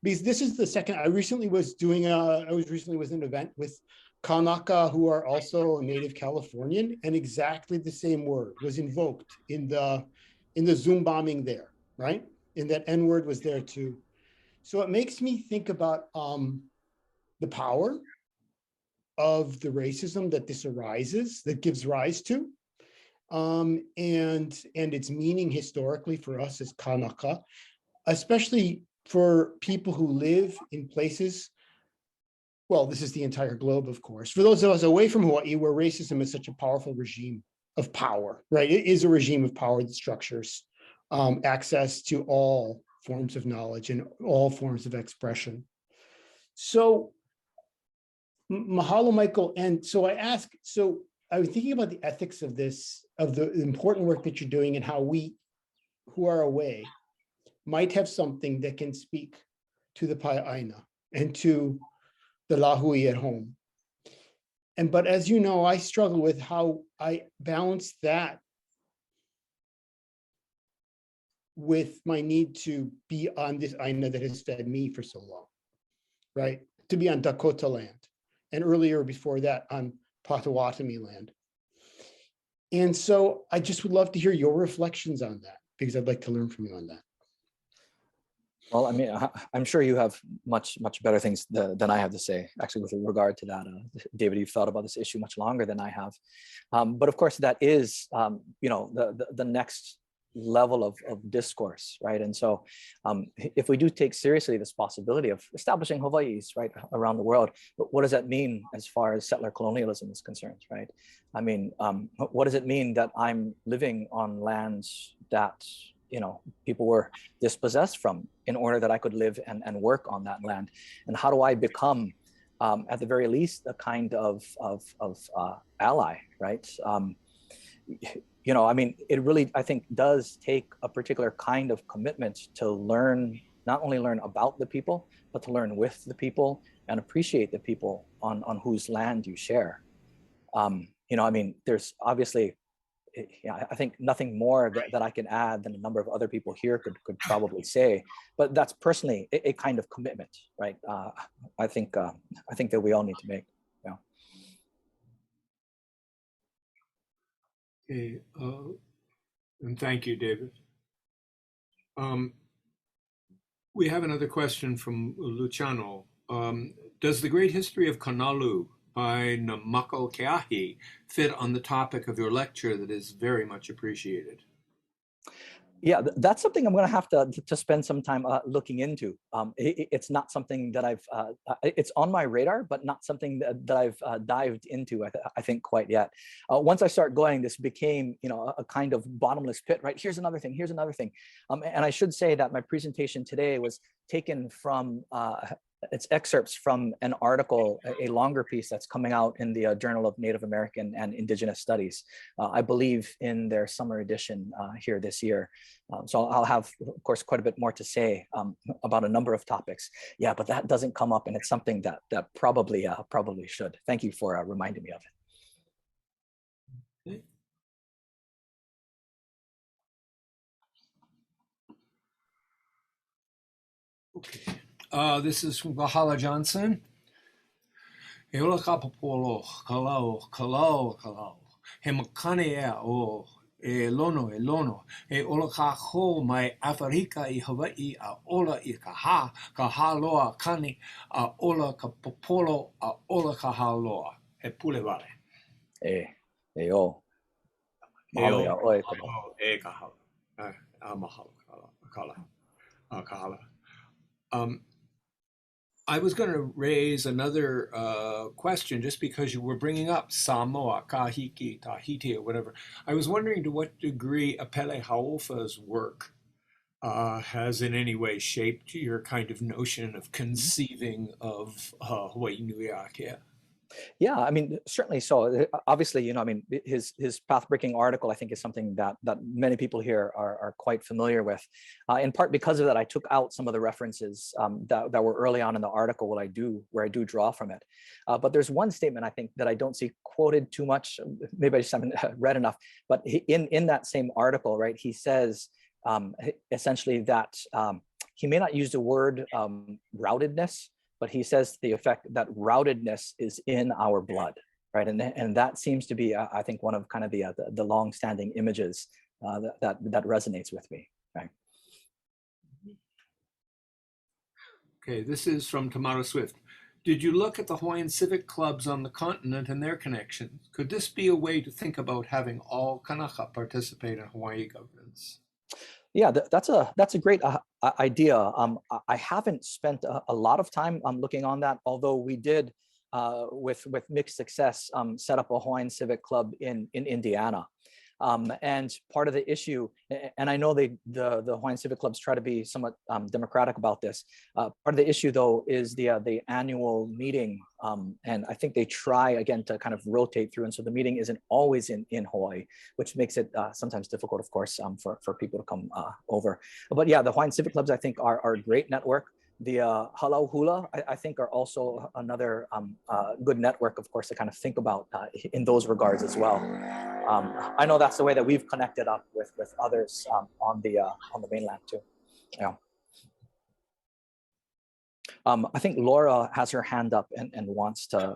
because this is the second, I recently was doing an event with Kanaka, who are also a native Californian, and exactly the same word was invoked in the Zoom bombing there, right? And that N word was there too. So it makes me think about the power of the racism that this gives rise to, and its meaning historically for us as Kanaka, especially for people who live in places, well, this is the entire globe, of course. For those of us away from Hawaii, where racism is such a powerful regime of power, right? It is a regime of power that structures access to all forms of knowledge and all forms of expression. So mahalo, Michael. And so I was thinking about the ethics of this, of the important work that you're doing, and how we who are away might have something that can speak to the Pai'aina and to the Lāhui at home. But as you know, I struggle with how I balance that with my need to be on this Aina that has fed me for so long, right? To be on Dakota land, and earlier before that on Potawatomi land. And so I just would love to hear your reflections on that, because I'd like to learn from you on that. Well, I mean, I'm sure you have much better things than I have to say, actually, with regard to that. David, you've thought about this issue much longer than I have. But of course, that is, the next level of discourse, right? And so if we do take seriously this possibility of establishing Hawaii's, right, around the world, what does that mean as far as settler colonialism is concerned, right? I mean, what does it mean that I'm living on lands that, people were dispossessed from in order that I could live and work on that land? And how do I become, at the very least, a kind of ally, right? I mean, it really, I think, does take a particular kind of commitment to learn, not only learn about the people, but to learn with the people and appreciate the people on whose land you share. I mean, there's obviously, I think nothing more that I can add than a number of other people here could probably say, but that's personally a kind of commitment, right? I think that we all need to make. Yeah. Okay, and thank you, David. We have another question from Luciano. Does the great history of Kanalu by Namako Keahi fit on the topic of your lecture that is very much appreciated? Yeah, that's something I'm going to have to spend some time looking into. It's not something that it's on my radar, but not something that I've dived into, I think, quite yet. Once I start going, this became, a kind of bottomless pit, right? Here's another thing, here's another thing. And I should say that my presentation today was taken from it's excerpts from an article, a longer piece that's coming out in the Journal of Native American and Indigenous Studies, I believe in their summer edition here this year. So I'll have, of course, quite a bit more to say about a number of topics. Yeah, but that doesn't come up, and it's something that probably should. Thank you for reminding me of it. Okay. This is from Bahala Johnson. E ola ka popolo, kalau. He makane ea o e lono. E ola ka ho mai Afrika I Hawaiʻi a ola I ka ha loa kani, a ola ka popolo, a ola ka ha loa. He pule wale. E o. Mahalo ia oe kolo. E kahala. Mahalo kahala. I was going to raise another question just because you were bringing up Samoa, Kahiki, Tahiti, or whatever. I was wondering to what degree Apele Hau'ofa's work has in any way shaped your kind of notion of conceiving of Hawaii Nui Akea. Yeah, I mean, certainly so. Obviously, you know, I mean, his path-breaking article, I think, is something that many people here are quite familiar with. In part because of that, I took out some of the references that were early on in the article where I do draw from it. But there's one statement I think that I don't see quoted too much. Maybe I just haven't read enough. But in that same article, right, he says essentially that he may not use the word routedness, but he says to the effect that routedness is in our blood, right? And that seems to be, I think, one of kind of the long-standing images that resonates with me, right? Okay, this is from Tamara Swift. Did you look at the Hawaiian civic clubs on the continent and their connections? Could this be a way to think about having all Kanaka participate in Hawaii governance? Yeah, that's a great idea. I haven't spent a lot of time looking on that, although we did, with mixed success, set up a Hawaiian Civic Club in Indiana. And part of the issue, and I know the Hawaiian Civic Clubs try to be somewhat democratic about this. Part of the issue, though, is the annual meeting, and I think they try again to kind of rotate through, and so the meeting isn't always in Hawaii, which makes it sometimes difficult, of course, for people to come over. But yeah, the Hawaiian Civic Clubs I think are a great network. The Halau Hula, I think, are also another good network, of course, to kind of think about in those regards as well. I know that's the way that we've connected up with others on the mainland too. Yeah. I think Laura has her hand up and wants to.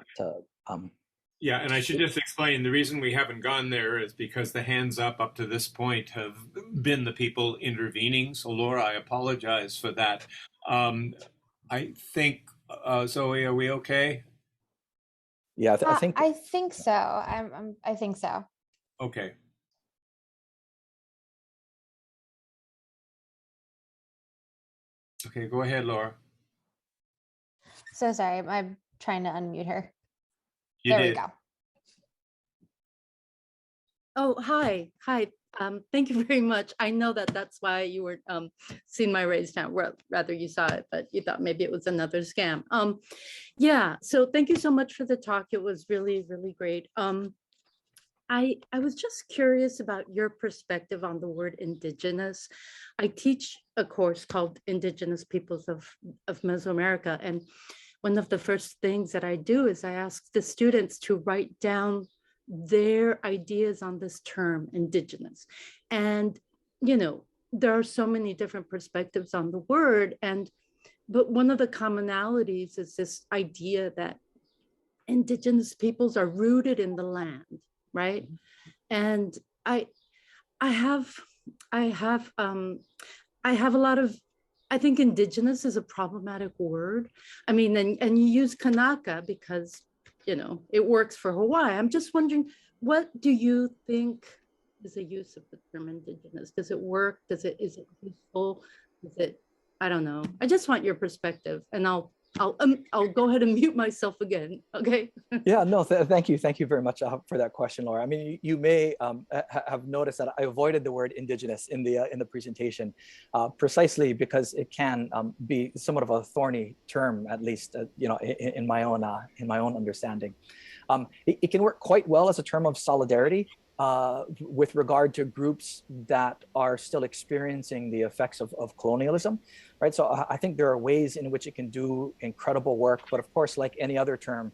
Yeah, and I should just explain the reason we haven't gone there is because the hands up to this point have been the people intervening. So Laura, I apologize for that. I think, Zoe, are we okay? Yeah, I think. I think so. I think so. Okay. Okay, go ahead, Laura. So sorry, I'm trying to unmute her. You there did. we go. Oh, hi. Thank you very much. I know that's why you were seeing my raised hand. Rather, you saw it, but you thought maybe it was another scam. Yeah. So thank you so much for the talk. It was really, really great. I was just curious about your perspective on the word indigenous. I teach a course called Indigenous Peoples of Mesoamerica, and one of the first things that I do is I ask the students to write down their ideas on this term indigenous. And, you know, there are so many different perspectives on the word, but one of the commonalities is this idea that indigenous peoples are rooted in the land, right? And I have a lot of, I think indigenous is a problematic word. I mean, and you use Kanaka because, you know, it works for Hawaii. I'm just wondering, what do you think is the use of the term indigenous? Does it work? Is it useful? I don't know. I just want your perspective, and I'll I'll go ahead and mute myself again. Okay. Yeah, no, thank you. Thank you very much for that question, Laura. I mean, you may have noticed that I avoided the word indigenous in the presentation, precisely because it can be somewhat of a thorny term, at least, you know, in my own understanding. It can work quite well as a term of solidarity with regard to groups that are still experiencing the effects of colonialism, right? So I think there are ways in which it can do incredible work, but of course, like any other term,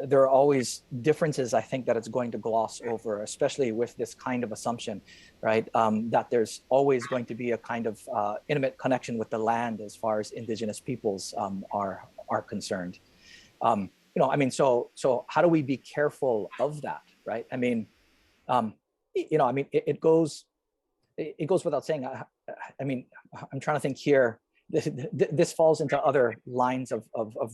there are always differences, I think, that it's going to gloss over, especially with this kind of assumption, right? That there's always going to be a kind of intimate connection with the land as far as indigenous peoples are concerned. You know, I mean, so how do we be careful of that, right? I mean, you know, I mean, it goes without saying. I mean, I'm trying to think here. This falls into other lines of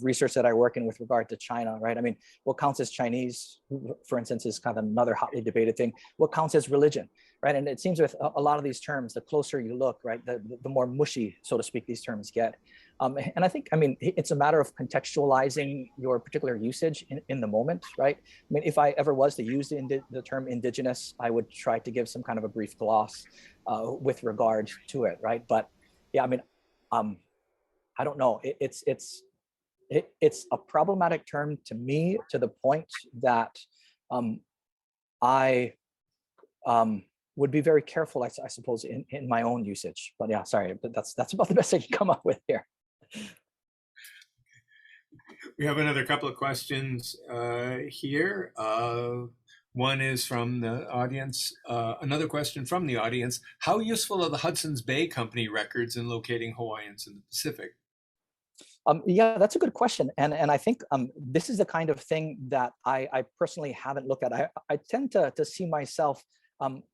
research that I work in with regard to China, right? I mean, what counts as Chinese, for instance, is kind of another hotly debated thing. What counts as religion, right? And it seems with a lot of these terms, the closer you look, right, the more mushy, so to speak, these terms get. And I think, I mean, it's a matter of contextualizing your particular usage in the moment, right? I mean, if I ever was to use the term indigenous, I would try to give some kind of a brief gloss with regard to it, right? But yeah, I mean, I don't know. It's a problematic term to me, to the point that I would be very careful, I suppose, in my own usage. But yeah, sorry, but that's about the best I can come up with here. We have another couple of questions here. One is from the audience. Another question from the audience: how useful are the Hudson's Bay Company records in locating Hawaiians in the Pacific? Yeah, that's a good question. And I think this is the kind of thing that I personally haven't looked at. I tend to see myself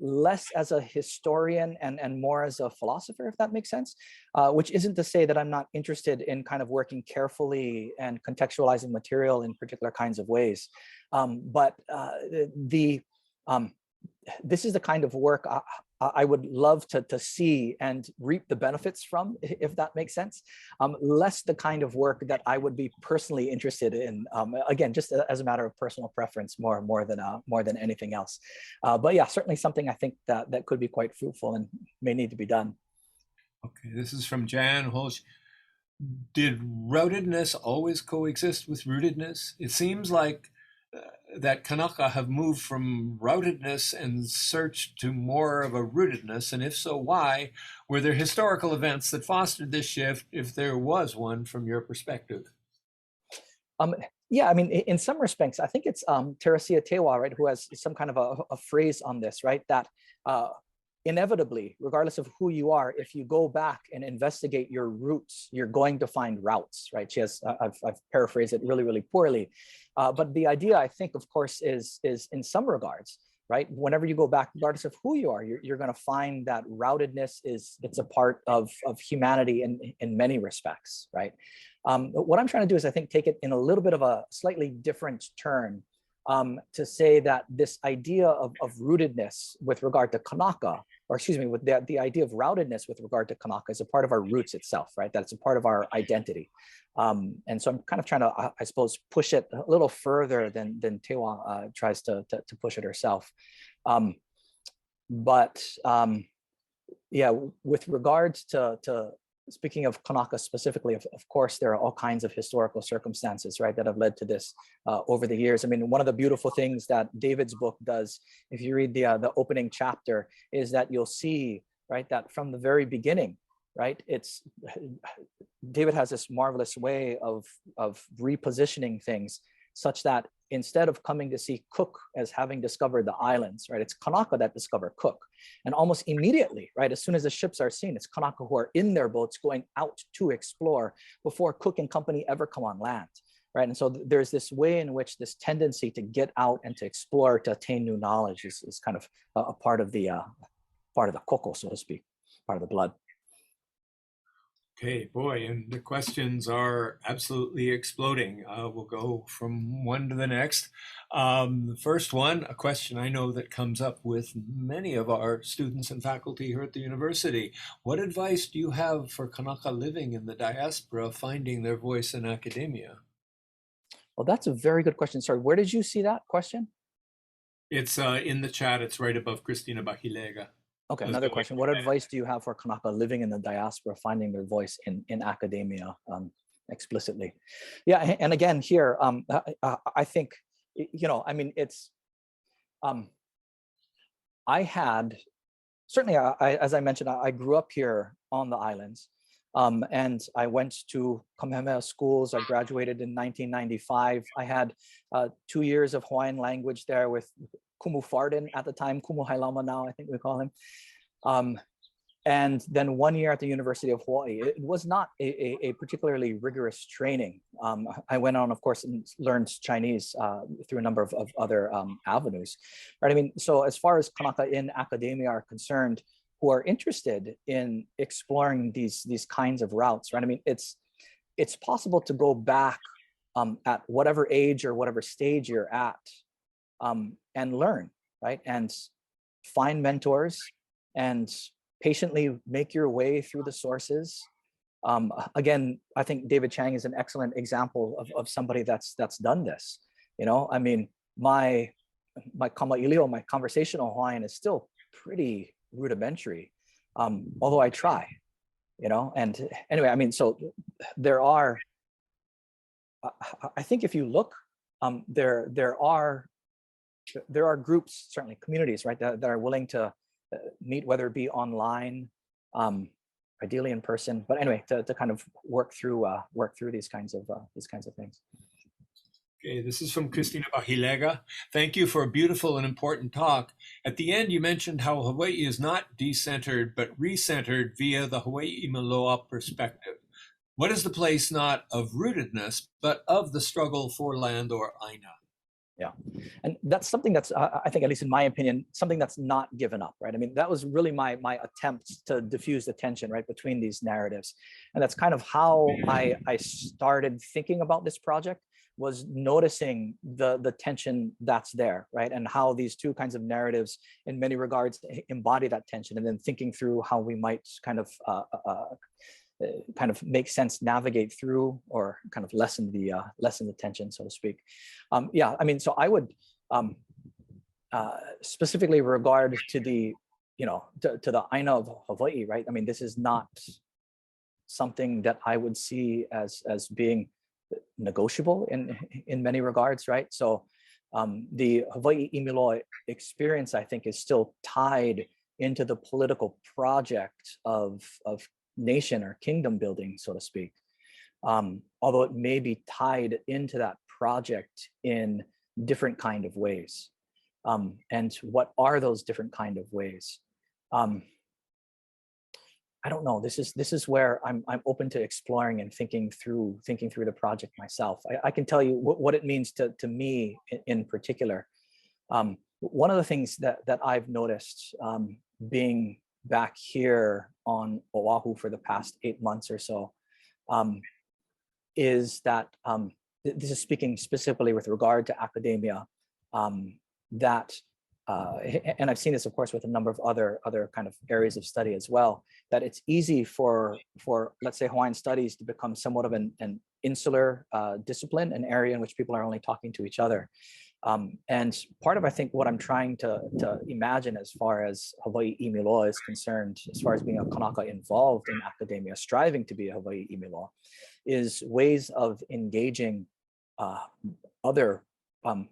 less as a historian and more as a philosopher, if that makes sense, which isn't to say that I'm not interested in kind of working carefully and contextualizing material in particular kinds of ways. But this is the kind of work I would love to see and reap the benefits from, if that makes sense. Less the kind of work that I would be personally interested in. Again, just as a matter of personal preference, more than anything else. But yeah, certainly something I think that could be quite fruitful and may need to be done. Okay, this is from Jan Holsch. Did routedness always coexist with rootedness? It seems like that Kanaka have moved from routedness and searched to more of a rootedness, and if so, why? Were there historical events that fostered this shift, if there was one, from your perspective? Yeah, I mean, in some respects, I think it's Teresia Tewa, right, who has some kind of a phrase on this, right, that inevitably, regardless of who you are, if you go back and investigate your roots, you're going to find routes, right? She has, I've paraphrased it really, really poorly. But the idea, I think, of course, is in some regards, right? Whenever you go back, regardless of who you are, you're going to find that routedness it's a part of humanity in many respects, right? What I'm trying to do is, I think, take it in a little bit of a slightly different turn, to say that this idea of rootedness with regard to Kanaka, or excuse me, with the idea of routedness with regard to Kanaka, is a part of our roots itself, right? That's a part of our identity. And so I'm kind of trying to, I suppose, push it a little further than Tewa tries to push it herself. Yeah, with regards to speaking of Kanaka specifically, of course, there are all kinds of historical circumstances, right, that have led to this over the years. I mean, one of the beautiful things that David's book does, if you read the opening chapter, is that you'll see, right, that from the very beginning, right, David has this marvelous way of repositioning things such that instead of coming to see Cook as having discovered the islands, right, it's Kanaka that discovered Cook. And almost immediately, right, as soon as the ships are seen, it's Kanaka who are in their boats going out to explore before Cook and company ever come on land, right? And so there's this way in which this tendency to get out and to explore, to attain new knowledge is kind of a part of the koko, so to speak, part of the blood. Okay, boy, and the questions are absolutely exploding. We'll go from one to the next. The first one, a question I know that comes up with many of our students and faculty here at the university. What advice do you have for Kanaka living in the diaspora finding their voice in academia? Well, that's a very good question. Sorry, where did you see that question? It's in the chat. It's right above Christina Bahilega. Okay, another question. What advice do you have for Kanaka living in the diaspora, finding their voice in academia explicitly? Yeah, and again here, I think, I mean, it's, I had, certainly, as I mentioned, I grew up here on the islands, and I went to Kamehameha schools. I graduated in 1995. I had 2 years of Hawaiian language there with Kumu Fardin at the time, Kumu Hailama now, I think we call him. And then 1 year at the University of Hawaii. It was not a particularly rigorous training. I went on, of course, and learned Chinese through a number of other avenues. Right? I mean, so as far as Kanaka in academia are concerned, who are interested in exploring these kinds of routes, right? I mean, it's possible to go back at whatever age or whatever stage you're at, and learn, right? And find mentors and patiently make your way through the sources. Again, I think David Chang is an excellent example of somebody that's done this. I mean, my kamaʻilio, my conversational Hawaiian is still pretty rudimentary, although I try, and anyway, I mean, so there are, I think if you look, there are groups, certainly communities, right, that are willing to meet, whether it be online, ideally in person, but anyway, to kind of work through these kinds of things. Okay, this is from Christina Bahilega. Thank you for a beautiful and important talk. At the end, you mentioned how Hawaii is not decentered, but recentered via the Hawaiʻiloa perspective. What is the place not of rootedness, but of the struggle for land or aina? Yeah, and that's something that's, I think, at least in my opinion, something that's not given up, right? I mean, that was really my attempt to diffuse the tension, right, between these narratives. And that's kind of how I started thinking about this project, was noticing the tension that's there, right? And how these two kinds of narratives in many regards embody that tension, and then thinking through how we might kind of make sense, navigate through, or kind of lessen the tension, so to speak. Yeah, I mean, so I would specifically regard to the, to the aina of Hawaii, right? I mean, this is not something that I would see as being negotiable in many regards, right? So the Hawaiʻiloa experience, I think, is still tied into the political project of nation or kingdom building, so to speak, although it may be tied into that project in different kind of ways. And what are those different kind of ways? I don't know. This is where I'm open to exploring and thinking through the project myself. I can tell you what it means to me in particular. One of the things that I've noticed being back here on Oahu for the past 8 months or so is that this is speaking specifically with regard to academia, that and I've seen this, of course, with a number of other kind of areas of study as well, that it's easy for let's say Hawaiian studies to become somewhat of an insular discipline, an area in which people are only talking to each other. And part of, I think, what I'm trying to imagine as far as Hawaiʻiloa is concerned, as far as being a Kanaka involved in academia, striving to be a Hawaiʻiloa, is ways of engaging other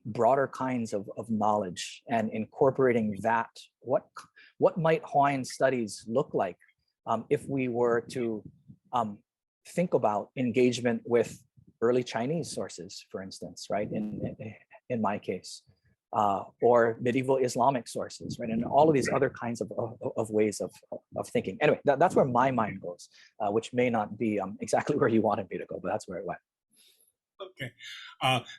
broader kinds of knowledge and incorporating that. What might Hawaiian studies look like if we were to think about engagement with early Chinese sources, for instance, right? In my case, or medieval Islamic sources, right? And all of these other kinds of ways of thinking. Anyway, that's where my mind goes, which may not be exactly where you wanted me to go, but that's where it went. Okay.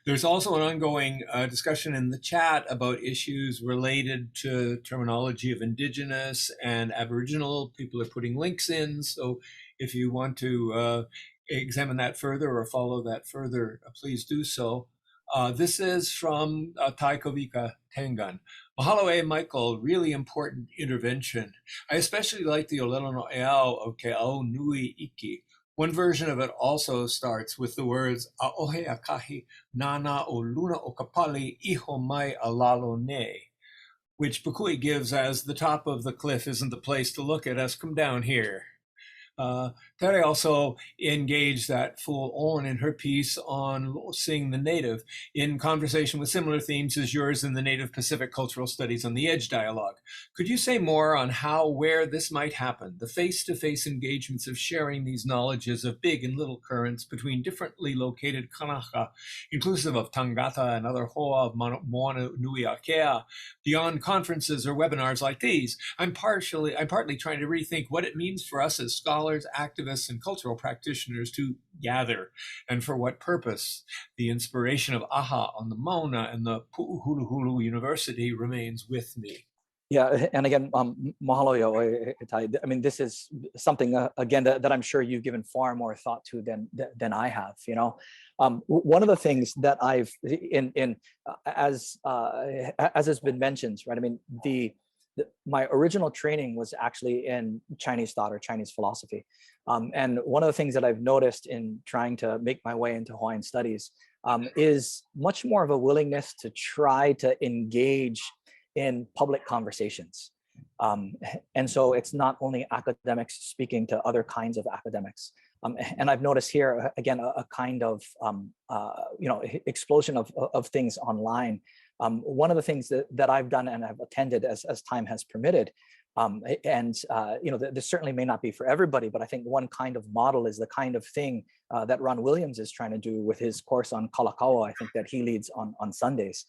There's also an ongoing discussion in the chat about issues related to terminology of indigenous and Aboriginal. People are putting links in. So If you want to examine that further or follow that further, please do so. This is from Taikavika Tengan. Mahalo Michael, really important intervention. I especially like the Olelo no Eao of Ke Au Nui Iki. One version of it also starts with the words Aohe Akahi Nana o Luna o Kapali Iho Mai Alalo Ne, which Pukui gives as the top of the cliff isn't the place to look at us, come down here. Tere also engaged that full on in her piece on seeing the native in conversation with similar themes as yours in the Native Pacific Cultural Studies on the Edge dialogue. Could you say more on how, where this might happen, the face-to-face engagements of sharing these knowledges of big and little currents between differently located Kanaka, inclusive of Tangata and other hoa of Moana Nui Akea, beyond conferences or webinars like these? I'm partly trying to rethink what it means for us as scholars, activists, and cultural practitioners to gather, and for what purpose. The inspiration of AHA on the Mauna and the Pu'uhuluhulu University remains with me. Yeah, and again, mahalo yo, Itai. I mean, this is something again that I'm sure you've given far more thought to than I have. You know, one of the things that I've as has been mentioned, right? I mean, my original training was actually in Chinese thought or Chinese philosophy. And one of the things that I've noticed in trying to make my way into Hawaiian studies is much more of a willingness to try to engage in public conversations. And so it's not only academics speaking to other kinds of academics. And I've noticed here, again, a kind of, explosion of things online. One of the things that I've done and have attended as time has permitted, this certainly may not be for everybody, but I think one kind of model is the kind of thing that Ron Williams is trying to do with his course on Kalakaua, I think that he leads on Sundays.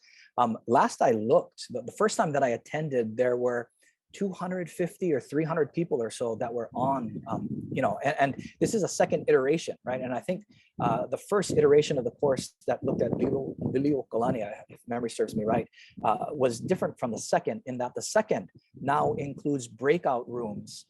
Last I looked, the first time that I attended, there were 250 or 300 people or so that were on, and this is a second iteration, right? And I think the first iteration of the course that looked at Liliuokalani, if memory serves me right, was different from the second in that the second now includes breakout rooms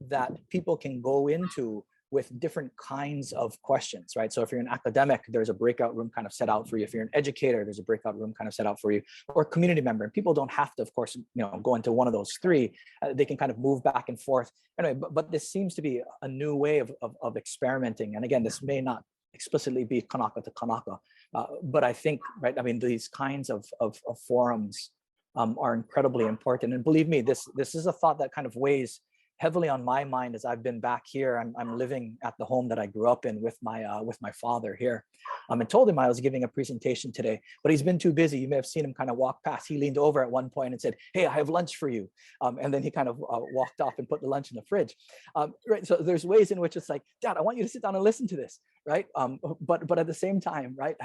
that people can go into with different kinds of questions, right? So if you're an academic, there's a breakout room kind of set out for you. If you're an educator, there's a breakout room kind of set out for you, or community member. And people don't have to, of course, go into one of those three. They can kind of move back and forth. Anyway, but this seems to be a new way of experimenting. And again, this may not explicitly be Kanaka to Kanaka, but I think, right, I mean, these kinds of forums are incredibly important. And believe me, this is a thought that kind of weighs heavily on my mind as I've been back here. I'm living at the home that I grew up in with my father here. I told him I was giving a presentation today, but he's been too busy. You may have seen him kind of walk past. He leaned over at one point and said, "Hey, I have lunch for you." And then he kind of walked off and put the lunch in the fridge. Right. So there's ways in which it's like, Dad, I want you to sit down and listen to this. Right. But at the same time, right,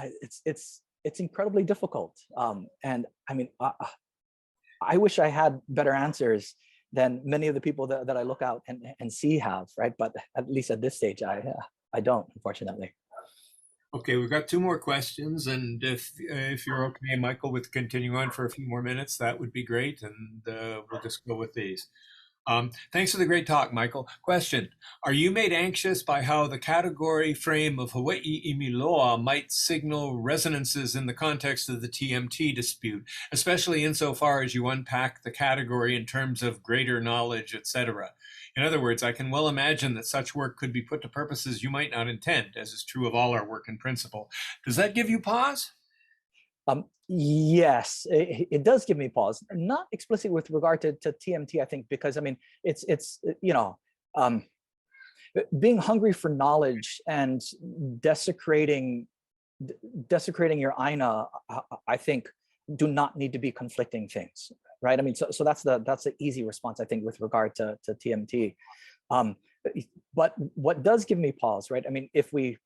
it's incredibly difficult. And I mean, I wish I had better answers than many of the people that I look out and see have, right? But at least at this stage, I don't, unfortunately. Okay, we've got two more questions, and if you're okay, Michael, with continuing on for a few more minutes, that would be great, and we'll just go with these. Thanks for the great talk, Michael. Question: are you made anxious by how the category frame of Hawaiʻi imiloa might signal resonances in the context of the TMT dispute, especially insofar as you unpack the category in terms of greater knowledge, etc.? In other words, I can well imagine that such work could be put to purposes you might not intend, as is true of all our work in principle. Does that give you pause? Yes, it does give me pause. Not explicitly with regard to TMT, I think, because I mean, it's being hungry for knowledge and desecrating your aina, I think, do not need to be conflicting things, right? I mean, so that's the easy response, I think, with regard to TMT. But what does give me pause, right? I mean, if we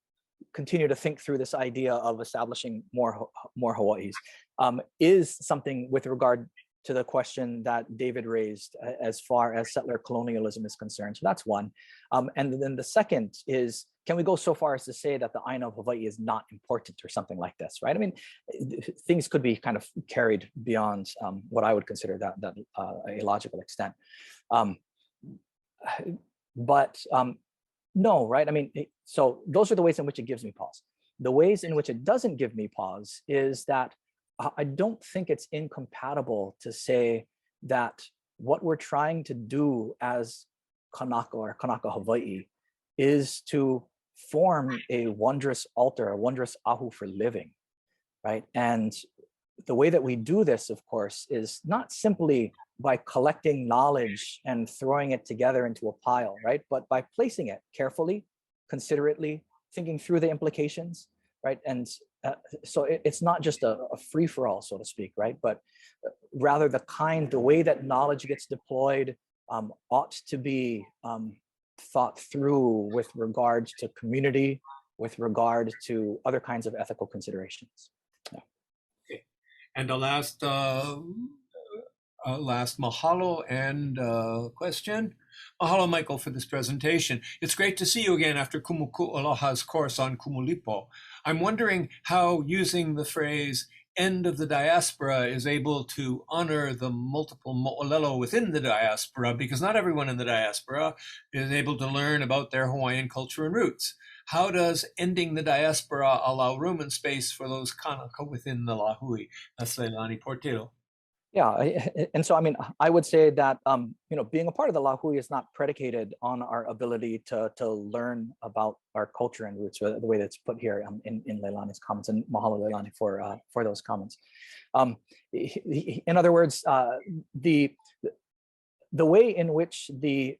continue to think through this idea of establishing more Hawaiʻis, is something with regard to the question that David raised as far as settler colonialism is concerned. So that's one. And then the second is, can we go so far as to say that the aina of Hawaiʻi is not important or something like this, right? I mean, things could be kind of carried beyond what I would consider that a logical extent. But No, right? I mean, so those are the ways in which it gives me pause. The ways in which it doesn't give me pause is that I don't think it's incompatible to say that what we're trying to do as Kanaka or Kanaka Hawaiʻi is to form a wondrous altar, a wondrous ahu for living, right? And the way that we do this, of course, is not simply by collecting knowledge and throwing it together into a pile, right? But by placing it carefully, considerately, thinking through the implications, right? And so it's not just a free-for-all, so to speak, right? But rather the way that knowledge gets deployed ought to be thought through with regards to community, with regard to other kinds of ethical considerations. Yeah. Okay. And the last mahalo and question. Mahalo, Michael, for this presentation. It's great to see you again after Kumuku'aloha's course on Kumulipo. I'm wondering how using the phrase end of the diaspora is able to honor the multiple mo'olelo within the diaspora, because not everyone in the diaspora is able to learn about their Hawaiian culture and roots. How does ending the diaspora allow room and space for those Kanaka within the Lāhui? That's Leilani Portillo. Yeah, and so I mean, I would say that being a part of the Lāhui is not predicated on our ability to learn about our culture and roots, the way that's put here in Leilani's comments, and mahalo Leilani for those comments. In other words, the way in which the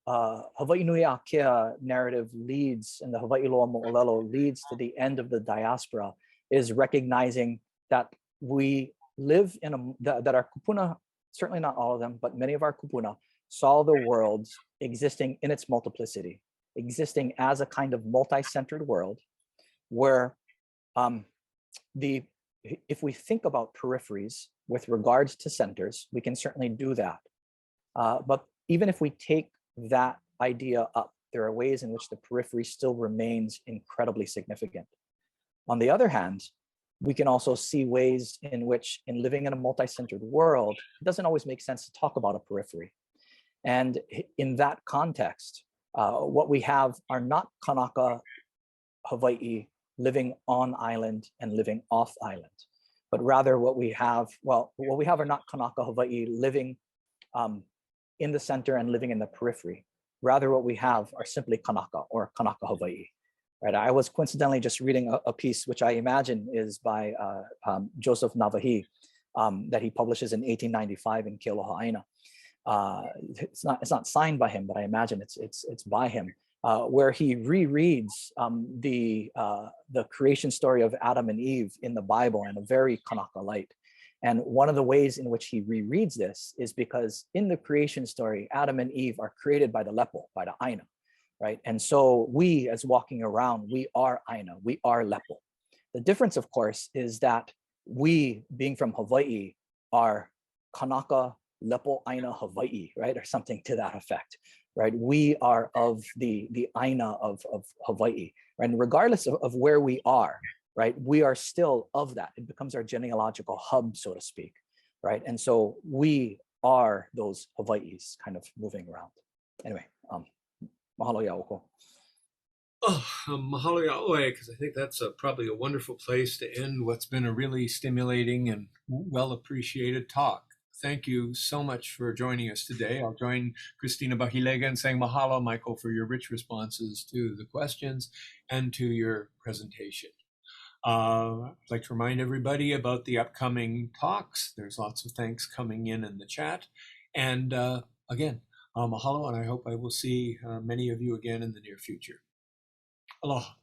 Hawaii Nui Akea narrative leads, and the Hawaiʻiloa moʻolelo leads to the end of the diaspora, is recognizing that we live that our kūpuna, certainly not all of them, but many of our kūpuna saw the world existing in its multiplicity, existing as a kind of multi-centered world where if we think about peripheries with regards to centers, we can certainly do that. But even if we take that idea up, there are ways in which the periphery still remains incredibly significant. On the other hand, we can also see ways in which, in living in a multi-centered world, it doesn't always make sense to talk about a periphery. And in that context, what we have are not Kanaka Hawaiʻi living on island and living off island, but rather what we have are not Kanaka Hawaiʻi living in the center and living in the periphery. Rather, what we have are simply Kanaka or Kanaka Hawaiʻi. Right, I was coincidentally just reading a piece which I imagine is by Joseph Navahi that he publishes in 1895 in Kealoha Aina. It's not signed by him, but I imagine it's by him, where he rereads the creation story of Adam and Eve in the Bible in a very Kanaka light. And one of the ways in which he rereads this is because in the creation story, Adam and Eve are created by the lepo, by the Aina. Right, and so we, as walking around, we are Aina, we are lepo. The difference, of course, is that we, being from Hawaii, are Kanaka lepo Aina Hawaii, right, or something to that effect. Right, we are of the Aina of Hawaii, right? And regardless of where we are, right, we are still of that. It becomes our genealogical hub, so to speak, right? And so we are those Hawaiʻis kind of moving around. Anyway. Mahalo Yaoko. Mahalo Yaoe, because I think that's probably a wonderful place to end what's been a really stimulating and well appreciated talk. Thank you so much for joining us today. I'll join Christina Bahilega in saying mahalo, Michael, for your rich responses to the questions and to your presentation. I'd like to remind everybody about the upcoming talks. There's lots of thanks coming in the chat. And again, mahalo, and I hope I will see many of you again in the near future. Aloha.